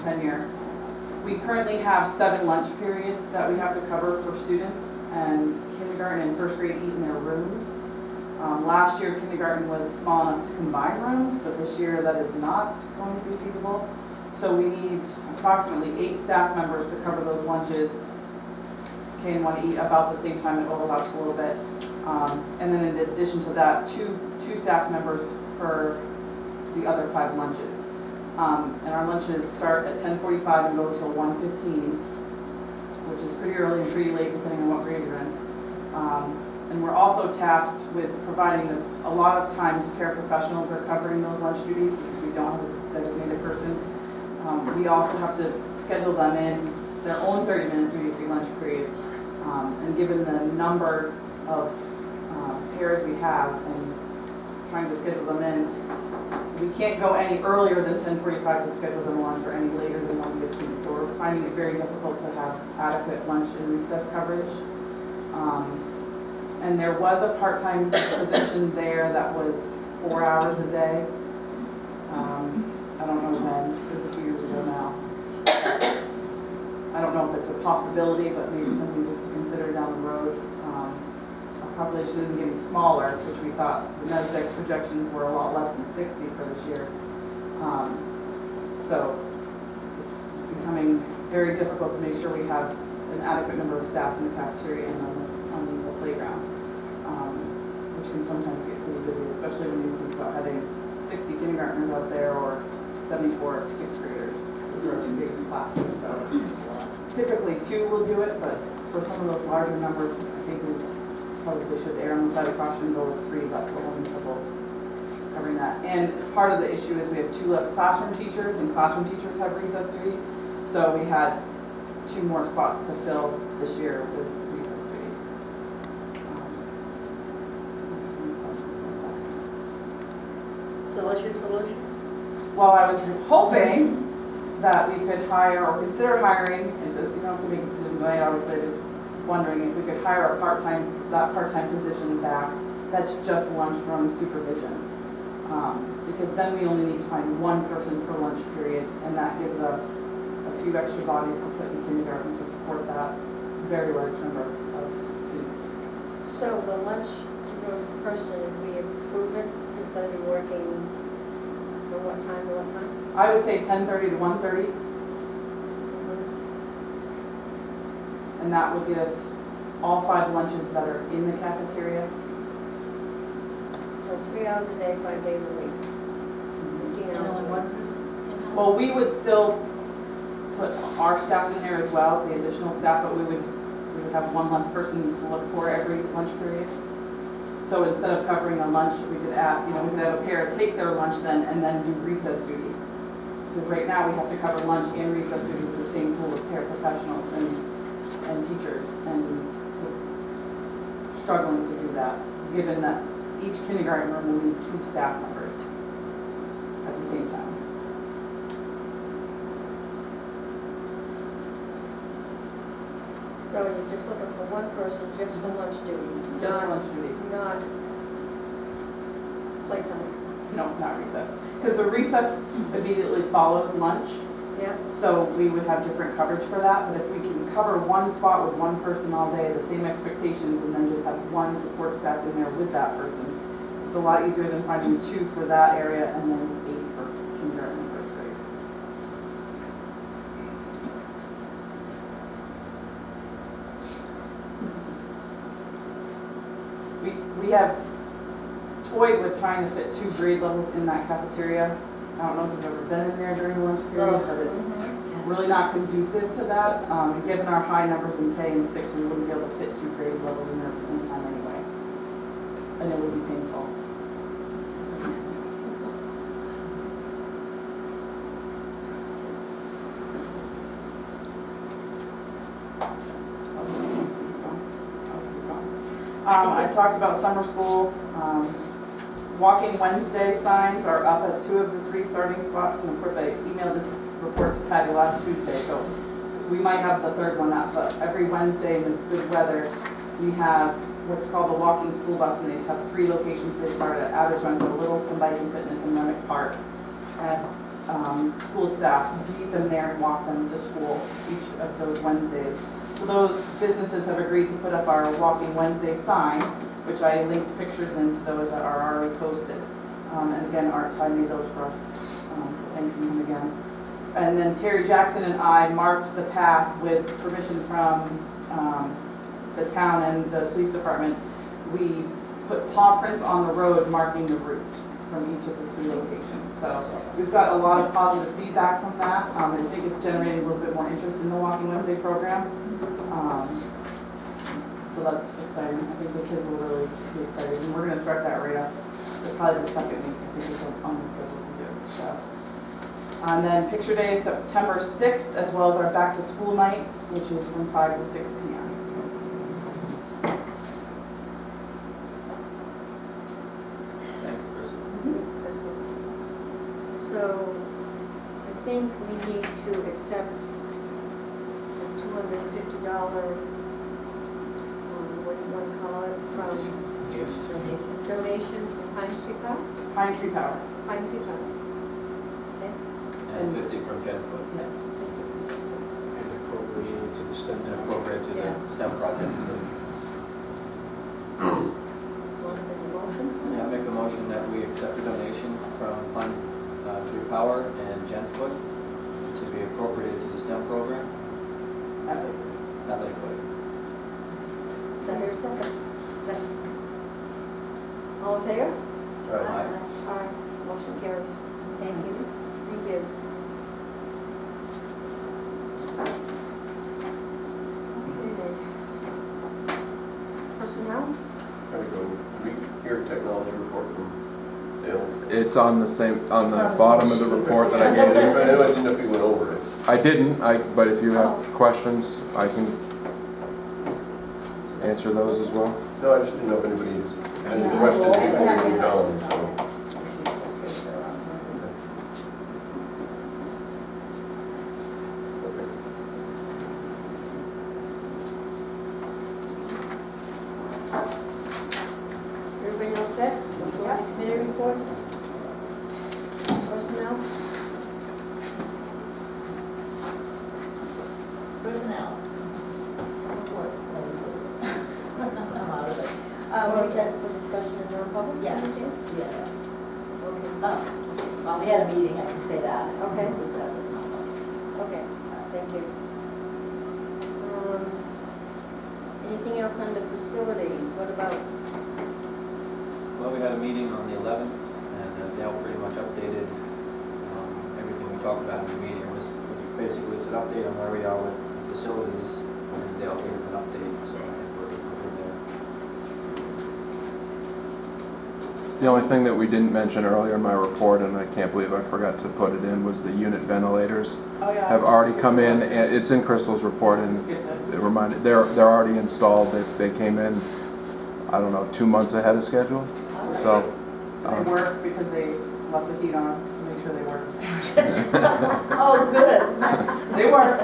tenure. We currently have 7 lunch periods that we have to cover for students, and kindergarten and first grade eat in their rooms. Last year, kindergarten was small enough to combine rooms, but this year that is not going to be feasible. So we need approximately 8 staff members to cover those lunches. Kay and want to eat about the same time. It overlaps a little bit. And then in addition to that, two staff members for the other 5 lunches. And our lunches start at 10:45 and go till 1:15, which is pretty early and pretty late depending on what grade you're in. And we're also tasked with providing a lot of times paraprofessionals are covering those lunch duties because we don't have a designated person. We also have to schedule them in their own 30-minute duty-free lunch period. And given the number of pairs we have and trying to schedule them in, we can't go any earlier than 10:45 to schedule them lunch or any later than 1:15. So we're finding it very difficult to have adequate lunch and recess coverage. And there was a part-time position there that was 4 hours a day. I don't know when, it was a few years ago now. possibility, but maybe something just to consider down the road. Our population isn't getting smaller, which we thought the NASDAQ projections were a lot less than 60 for this year. So it's becoming very difficult to make sure we have an adequate number of staff in the cafeteria and on the playground, which can sometimes get pretty busy, especially when you think about having 60 kindergartners out there or 74 sixth graders. Those are our two biggest classes. So typically 2 will do it, but for some of those larger numbers, I think we probably should err on the side of caution and go with 3, but we're having trouble covering that. And part of the issue is we have 2 less classroom teachers, and classroom teachers have recess duty. So we had 2 more spots to fill this year with recess duty. So what's your solution? Well, I was hoping that we could hire or consider hiring, and you don't have to make a decision tonight, obviously, I was wondering if we could hire a part-time position back that's just lunchroom supervision. Because then we only need to find 1 person per lunch period, and that gives us a few extra bodies to put in kindergarten to support that very large number of students. So the lunch room person, if we approve it, is going to be working from what time to what time? I would say 10:30 to 1:30, and that will get us all 5 lunches that are in the cafeteria. So 3 hours a day, 5 days a week. 15 And hours a only week. 1 person? in-house? Well, we would still put our staff in there as well, the additional staff, but we would have 1 less person to look for every lunch period. So instead of covering a lunch, we could add, we could have a pair take their lunch then and then do recess duty. Because right now we have to cover lunch and recess duty with the same pool of paraprofessionals and teachers, and we're struggling to do that, given that each kindergarten room will need 2 staff members at the same time. So you're just looking for 1 person just for lunch duty? Just not- lunch duty. Not playtime? No, not recess. Because the recess immediately follows lunch, Yeah. so we would have different coverage for that. But if we can cover 1 spot with 1 person all day, the same expectations, and then just have 1 support staff in there with that person, it's a lot easier than finding 2 for that area and then 8 for kindergarten and first grade. We have toyed with trying to fit 2 grade levels in that cafeteria. I don't know if you've ever been in there during the lunch period, but it's really not conducive to that. Given our high numbers in K and 6, we wouldn't be able to fit 2 grade levels in there at the same time anyway. And it would be painful. I talked about summer school. Walking Wednesday signs are up at 2 of the 3 starting spots, and of course I emailed this report to Patty last Tuesday, so we might have the 3rd one up, but every Wednesday in the good weather, we have what's called the walking school bus, and they have 3 locations. They start at Abbott Rental, Littleton Bike and Fitness, and Remick Park. And school staff meet them there and walk them to school each of those Wednesdays. So those businesses have agreed to put up our Walking Wednesday sign, which I linked pictures into those that are already posted. And again, Art Ty made those for us, so thank you him again. And then Terry Jackson and I marked the path with permission from the town and the police department. We put paw prints on the road marking the route from each of the 3 locations. So we've got a lot of positive feedback from that. I think it's generating a little bit more interest in the Walking Wednesday program. So that's exciting. I think the kids will really be excited. And we're going to start that right up. It's probably the 2nd week, I think is on the schedule to do. So. And then Picture Day is September 6th, as well as our Back to School Night, which is from 5 to 6 p.m. Thank you, Kristen. So I think we need to accept the $250, what do you want to call it, from Gift. donation from Pine Street Park? Pine Tree Power. Pine Tree Park. Okay. And 50 from Jennifer. Yeah. And appropriated to the and appropriate to the STEM project. Want to make a motion? Yeah, I make a motion that we accept a donation from Pine Tree Power and Jen Foot to be appropriated to the STEM program at Lakewood. Is that your second? All in favor? Aye. Aye. Motion carries. Thank you. Thank you. Okay. Personnel? Gotta go, we hear technology report from Dale. It's on the bottom of the report that I gave you. I didn't know if you went over it. I didn't, but if you have questions, I can answer those as well. No, I just didn't know if anybody had any questions before we moved on, so. Everybody all set? Yeah. Committee reports? Personnel? Personnel. Report. I'm out of it. Or is that for discussion in non-public? Yeah. Any chance? Yes. Okay. Well, we had a meeting, I can say that. Okay. Discuss it. Okay, thank you. Anything else under facilities? What about, Well, we had a meeting on the 11th, and Dale pretty much updated everything we talked about in the meeting. It was basically an update on where we are with the facilities, and Dale gave an update, so I think we're good there. The only thing that we didn't mention earlier in my report, and I can't believe I forgot to put it in, was the unit ventilators Oh, yeah. have already come in, and it's in Crystal's report, and it reminded, they're already installed. They came in, I don't know, 2 months ahead of schedule. So, They work because they left the heat on to make sure they work. Oh, good. They work.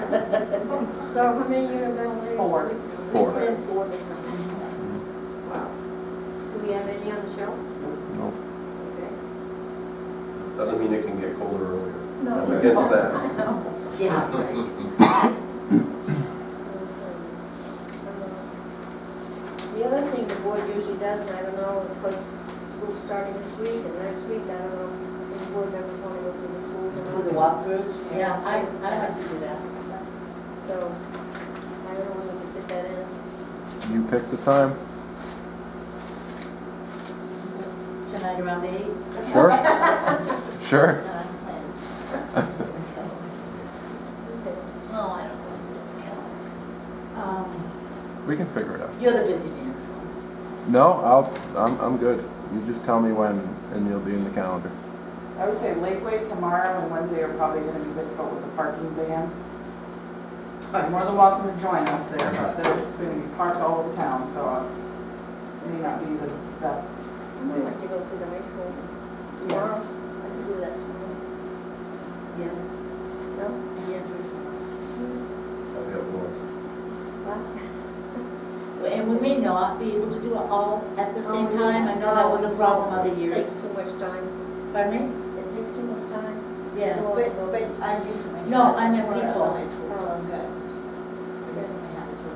so how many unit ventilators? Four. We Four. put in 4 this summer. Wow. Do we have any on the shelf? no. Okay. Doesn't mean it can get colder earlier. No. I'm against that. No. Yeah, right. The other thing the board usually does, and I don't know, because school's starting this week and next week, I don't know if the board members want to go through the schools or Do not. the walkthroughs? Yeah, I like to do that. So, I don't know when we can fit that in. You pick the time. Tonight around 8? Sure. Sure. No, I have plans. Okay. Oh, I don't know. We can figure it out. You're the busy man. No, I'm good. You just tell me when, and you'll be in the calendar. I would say Lakeway tomorrow and Wednesday are probably going to be difficult with the parking ban. You're more than welcome to join us there, but they're going to be parked all over town, so it may not be the best. I might like to go to the high school tomorrow. I can do that tomorrow. Yeah. No? Yeah. I'll be up north. What? And we may not be able to do it all at the same Oh, time. I know that was a problem other It years. takes too much time. Pardon me? It takes too much time. Yeah. But I recently. No, had I meant tour at people. the high school, so I'm good. I recently had a tour.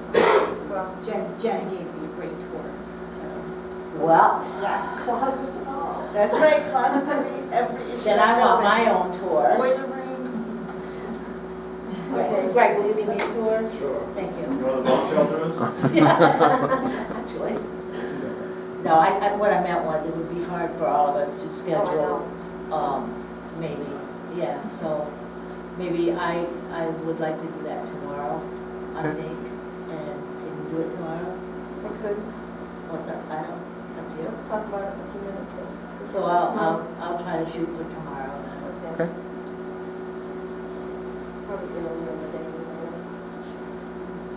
Well, Jen gave me a great tour, so. Well, Yes. Closets and all. That's right, closets every issue. then I want my own tour. Boiler room. Okay. Greg, will you give me a tour? Sure. Thank You you. know what the bomb shelter is? Actually. No, what I meant was it would be hard for all of us to schedule, maybe, yeah, so maybe I would like to do that tomorrow, I Okay. think, and can you do it tomorrow? I could. What's up, I don't, up to you. Let's talk about it in a few minutes then. So I'll try to shoot for tomorrow then. Okay. Probably be earlier in the day.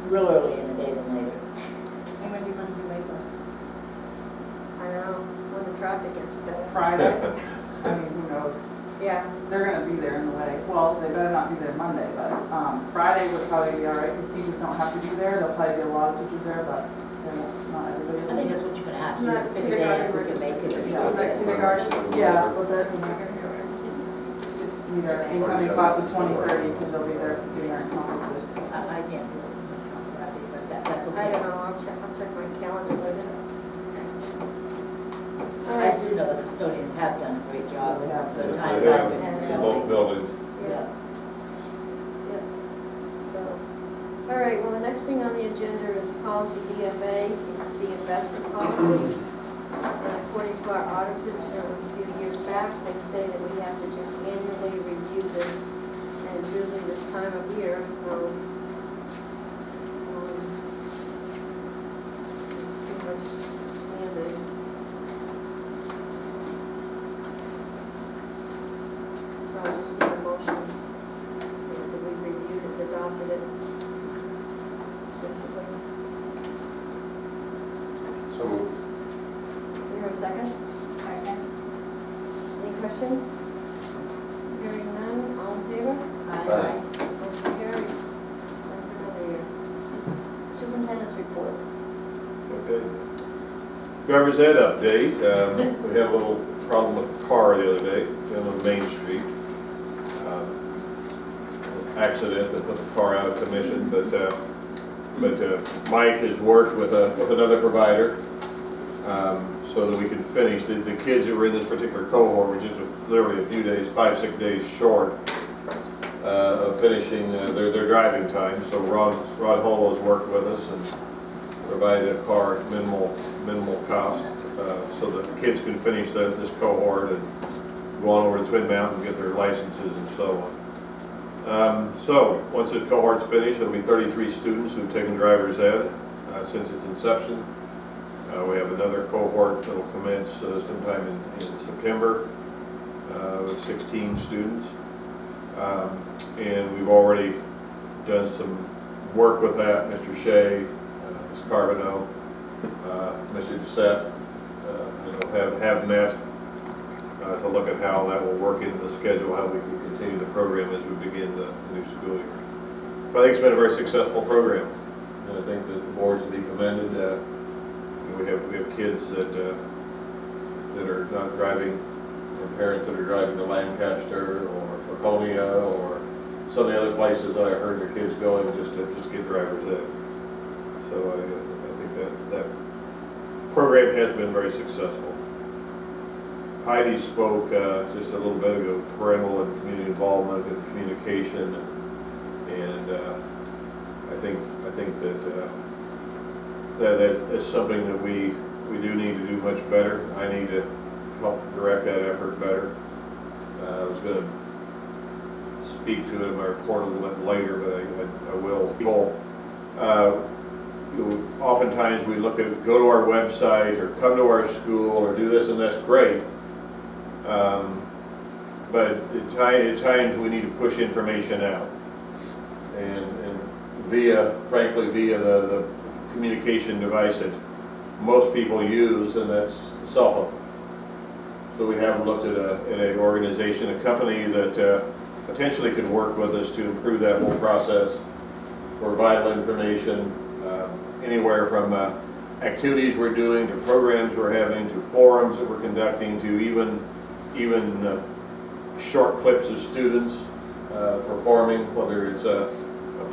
Real early in the day than later. And when do you want to do Lakewood? I don't know, when the traffic gets better. Friday, I mean, who knows? Yeah, They're going to be there in the way. Well, they better not be there Monday, but Friday would probably be all right because teachers don't have to be there. There'll probably be a lot of teachers there, but not everybody. I think that's what you're gonna have to do, Not is pick a day if we can make it. Yeah, the kindergarten, yeah, but that, just need our incoming class of 2030 because they'll be there getting our conferences. I can't do it. have done a great job. They have. The Yes, times they I've have. been In there. both buildings. Yeah. Yep. So, all right, well, the next thing on the agenda is policy DFA. It's the investment policy. And according to our auditors a few years back, they say that we have to just annually review this, and it's usually this time of year, so it's pretty much standard. So I just need a motion to, that we reviewed it, adopted it, basically. So moved. You hear a second? Second. Any questions? Hearing none, all in favor? Aye. Motion carries. On for another year. Superintendent's report. Okay. Driver's ed update. We had a little problem with the car the other day on Main Street. Accident that put the car out of commission, but Mike has worked with another provider so that we can finish. The kids who were in this particular cohort were just literally a few days, 5-6 days short of finishing their driving time. So Rod Holo's worked with us and provided a car at minimal cost so that the kids can finish this cohort and go on over to Twin Mountain and get their licenses and so on. So once this cohort's finished, it'll be 33 students who've taken driver's ed since its inception. We have another cohort that will commence sometime in September with 16 students. And we've already done some work with that. Mr. Shea, Ms. Carbonneau, Mr. Doucette, have met to look at how that will work into the schedule, how we can continue the program as we begin the new school year. But I think it's been a very successful program, and I think that the board's to be commended. We have kids that are not driving, or parents that are driving to Lancaster or Laconia or some of the other places that I heard their kids going just to get driver's ed. So I think that program has been very successful. Heidi spoke just a little bit ago, parental and community involvement and communication, and I think that is something that we do need to do much better. I need to help direct that effort better. I was going to speak to it in my report a little bit later, but I will. People, oftentimes we go to our website or come to our school or do this, and that's great. But at times we need to push information out, and frankly via the communication device that most people use, and that's cell phone. So we have looked at an organization, a company that potentially could work with us to improve that whole process for vital information, anywhere from activities we're doing to programs we're having to forums that we're conducting to even short clips of students performing, whether it's a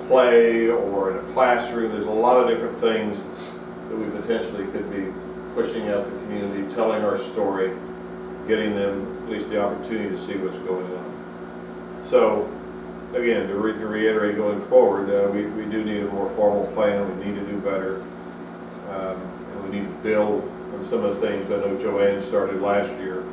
play or in a classroom. There's a lot of different things that we potentially could be pushing out to the community, telling our story, getting them at least the opportunity to see what's going on. So again, to reiterate going forward, we do need a more formal plan. We need to do better, and we need to build on some of the things I know Joanne started last year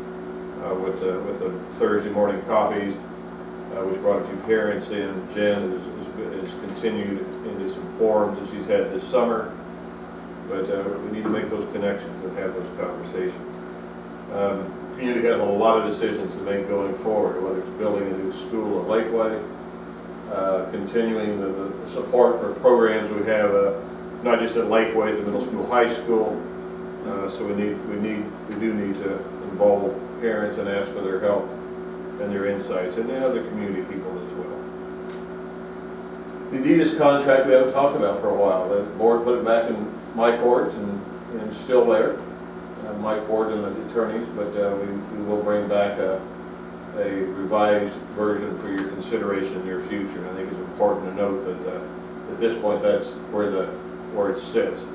with the Thursday morning coffees, which brought a few parents in. Jen has continued into some forums that she's had this summer, but we need to make those connections and have those conversations. The community has a lot of decisions to make going forward, whether it's building a new school at Lakeway, continuing the support for programs we have, not just at Lakeway, the middle school, high school. So we do need to involve parents and ask for their help and their insights, and the other community people as well. The Adidas contract we haven't talked about for a while. The board put it back in my court, and it's still there. My court and the attorneys, but we will bring back a revised version for your consideration in your future. I think it's important to note that at this point that's where it sits.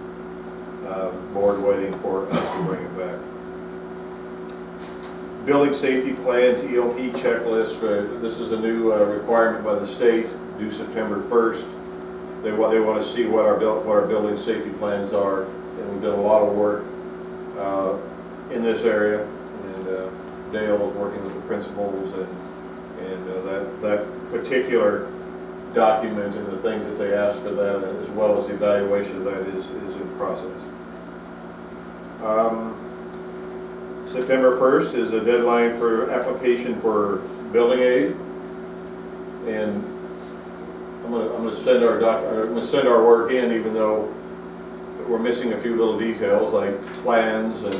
Board waiting for us to bring it back. building safety plans, ELP checklist. This is a new requirement by the state, due September 1st. They want to see what our building safety plans are, and we've done a lot of work in this area. And Dale is working with the principals, and that particular document and the things that they ask for that, as well as the evaluation of that, is in process. September 1st is a deadline for application for building aid, and I'm gonna send our work in, even though we're missing a few little details like plans and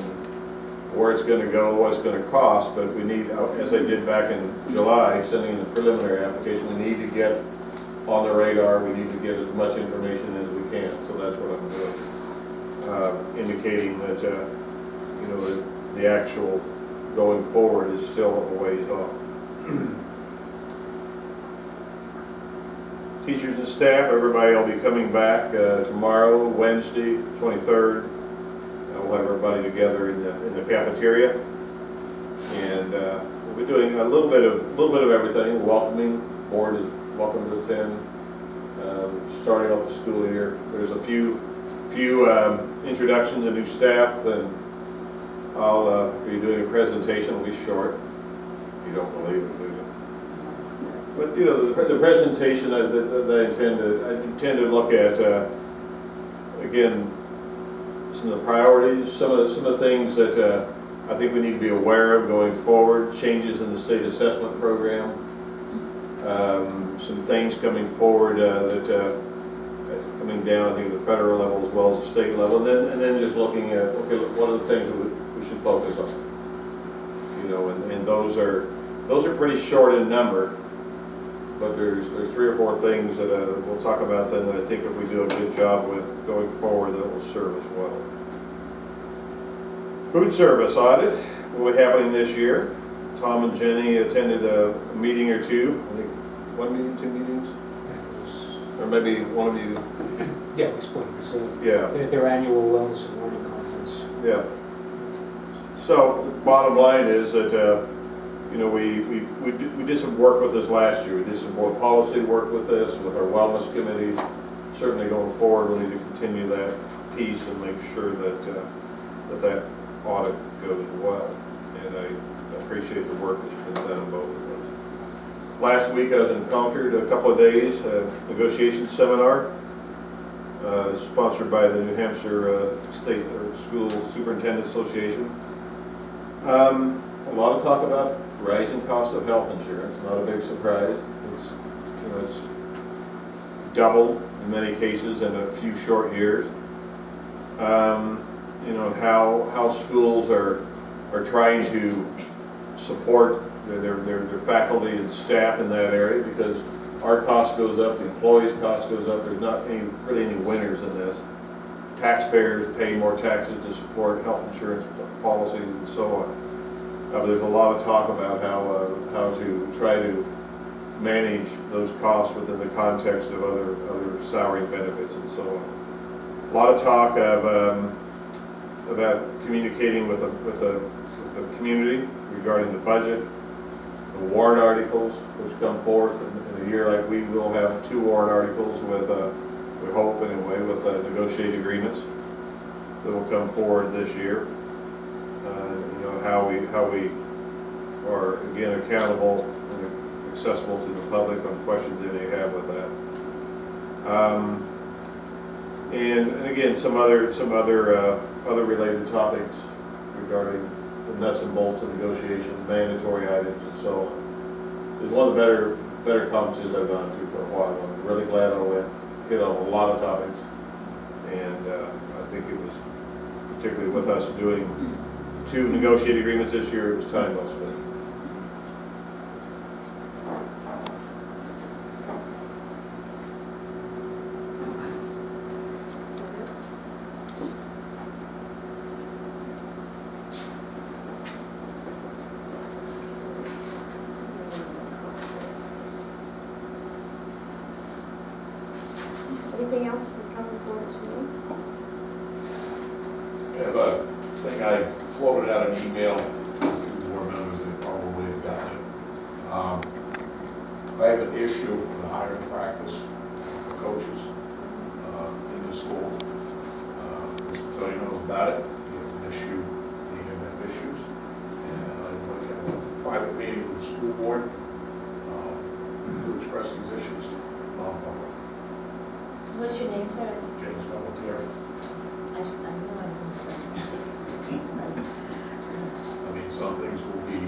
where it's going to go, what it's going to cost. But we need, as I did back in July, sending in the preliminary application, we need to get on the radar. We need to get as much information as we can. So that's what I'm doing, indicating that you know, the actual going forward is still a ways off. Teachers and staff, everybody will be coming back tomorrow, Wednesday, 23rd. We'll have everybody together in the cafeteria, and we'll be doing a little bit of everything. Welcoming, board is welcome to attend. Starting off the school year, there's a few introductions of new staff. Then I'll be doing a presentation. It'll be short. You don't believe it, do you? But you know, the presentation that I intend to look at again, some of the priorities, some of the things that I think we need to be aware of going forward. Changes in the state assessment program, some things coming forward that's coming down, I think, at the federal level as well as the state level, and then just looking at, okay, what are the things that we should focus on. You know, and those are pretty short in number. But there's 3 or 4 things that we'll talk about then that I think if we do a good job with going forward, that will serve us well. Food service audit will be happening this year. Tom and Jenny attended a meeting or two. I think 1 meeting, 2 meetings, or maybe one of you. Yeah, we split it. So Yeah. their annual wellness and learning conference. Yeah. So the bottom line is that you know, we did some work with this last year. We did some more policy work with this, with our wellness committee. Certainly going forward, we'll need to continue that piece and make sure that that audit goes well. And I appreciate the work that's been done on both of those. Last week I was in Concord a couple of days, a negotiation seminar sponsored by the New Hampshire State School Superintendent Association. A lot of talk about rising cost of health insurance. Not a big surprise. It's, you know, it's doubled in many cases in a few short years. You know, how schools are trying to support their faculty and staff in that area, because our cost goes up, the employees' cost goes up. There's not really any winners in this. Taxpayers pay more taxes to support health insurance policies and so on. There's a lot of talk about how to try to manage those costs within the context of other salary benefits and so on. A lot of talk about communicating with the community regarding the budget, the warrant articles which come forth in a year like we will have 2 warrant articles with we hope anyway with negotiated agreements that will come forward this year. You know, how we are again accountable and accessible to the public on questions they may have with that. And again, some other related topics regarding the nuts and bolts of negotiation, mandatory items, and so on. It's one of the better conferences I've gone to for a while. I'm really glad I hit on a lot of topics, and I think it was, particularly with us doing 2 negotiated agreements this year, it was time well spent. Anything else to come before this meeting? I have a thing I floated out an email to board members got it, the issue, the internet issues. And I'm going to have a private meeting with the school board to express these issues. What's your name, sir? James Pelletier. I know I I mean, some things will be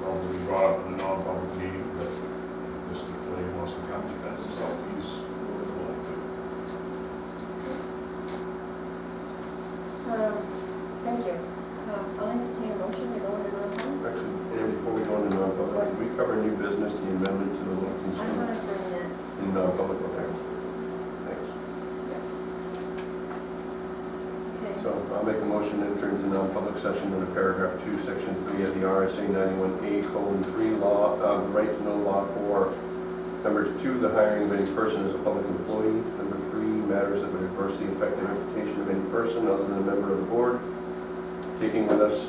probably brought up in a non-public meeting that Mr. Flay wants to come to, that himself, he's willing to. Thank you. I'll entertain a motion to go into non-public. Actually, and before we go into non-public, did we cover new business, the amendment to the Littleton I'm School? gonna bring that. In non-public, okay. Thanks. Okay. So I'll make a motion to enter into non-public session under paragraph 2, section 3 of the RSA 91A:3 law, the right to know law for number 2, the hiring of any person as a public employee. Number 3, matters that would adversely affect the reputation of any person other than a member of the board. Taking with us,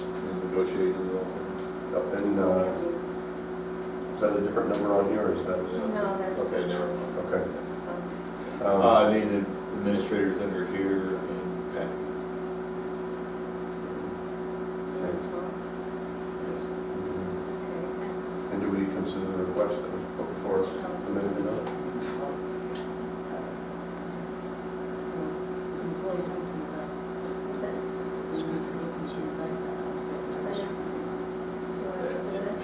Negotiate as well. and is that a different number on here, or is that? No, that's. Okay, never mind. Okay. um, Um, I need the administrators that are here and Pat. and Tom. And do we consider the request that was put before us amended or not? So, it's really nice and nice. What's that? There's going to be consumer price that I was Do getting. you want to consider that?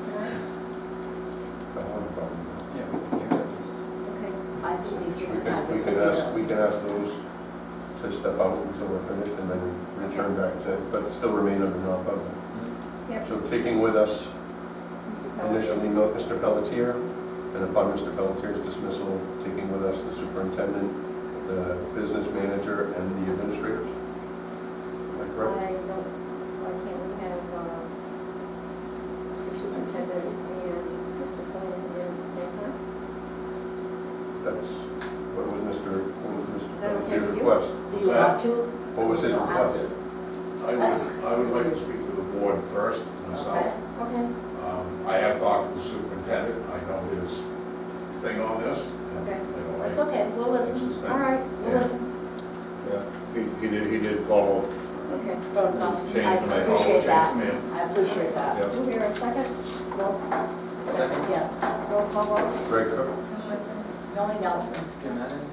Can I? Yeah, we can hear at least. Okay. I think we We can can, have we this can in ask, there. we can ask those to step out until we're finished and then return back to, but still remain under non-public. Yep. So taking with us Mr. Pelletier. initially Mr. Pelletier, and upon Mr. Pelletier's dismissal, taking with us the superintendent, the business manager, and the administrators. Am I correct? Why can't we have the superintendent and Mr. Flynn here at the same time? That's, what was Mr. That okay Pelletier's with you? request? Do you want to? What was his You don't have request? to. I would like to speak to the board first, myself. Okay, I have talked to the superintendent, I know his thing on this. and, Okay. you know, It's okay, we'll that's listen. his thing. all right, We'll listen. Yeah, he did follow. okay. Protocol. Change I my appreciate that. Ma'am. I appreciate that. Yeah. Do we hear a second? Roll, Yeah. roll call vote? Greg Cook? Nellie Nelson. Jim Adams?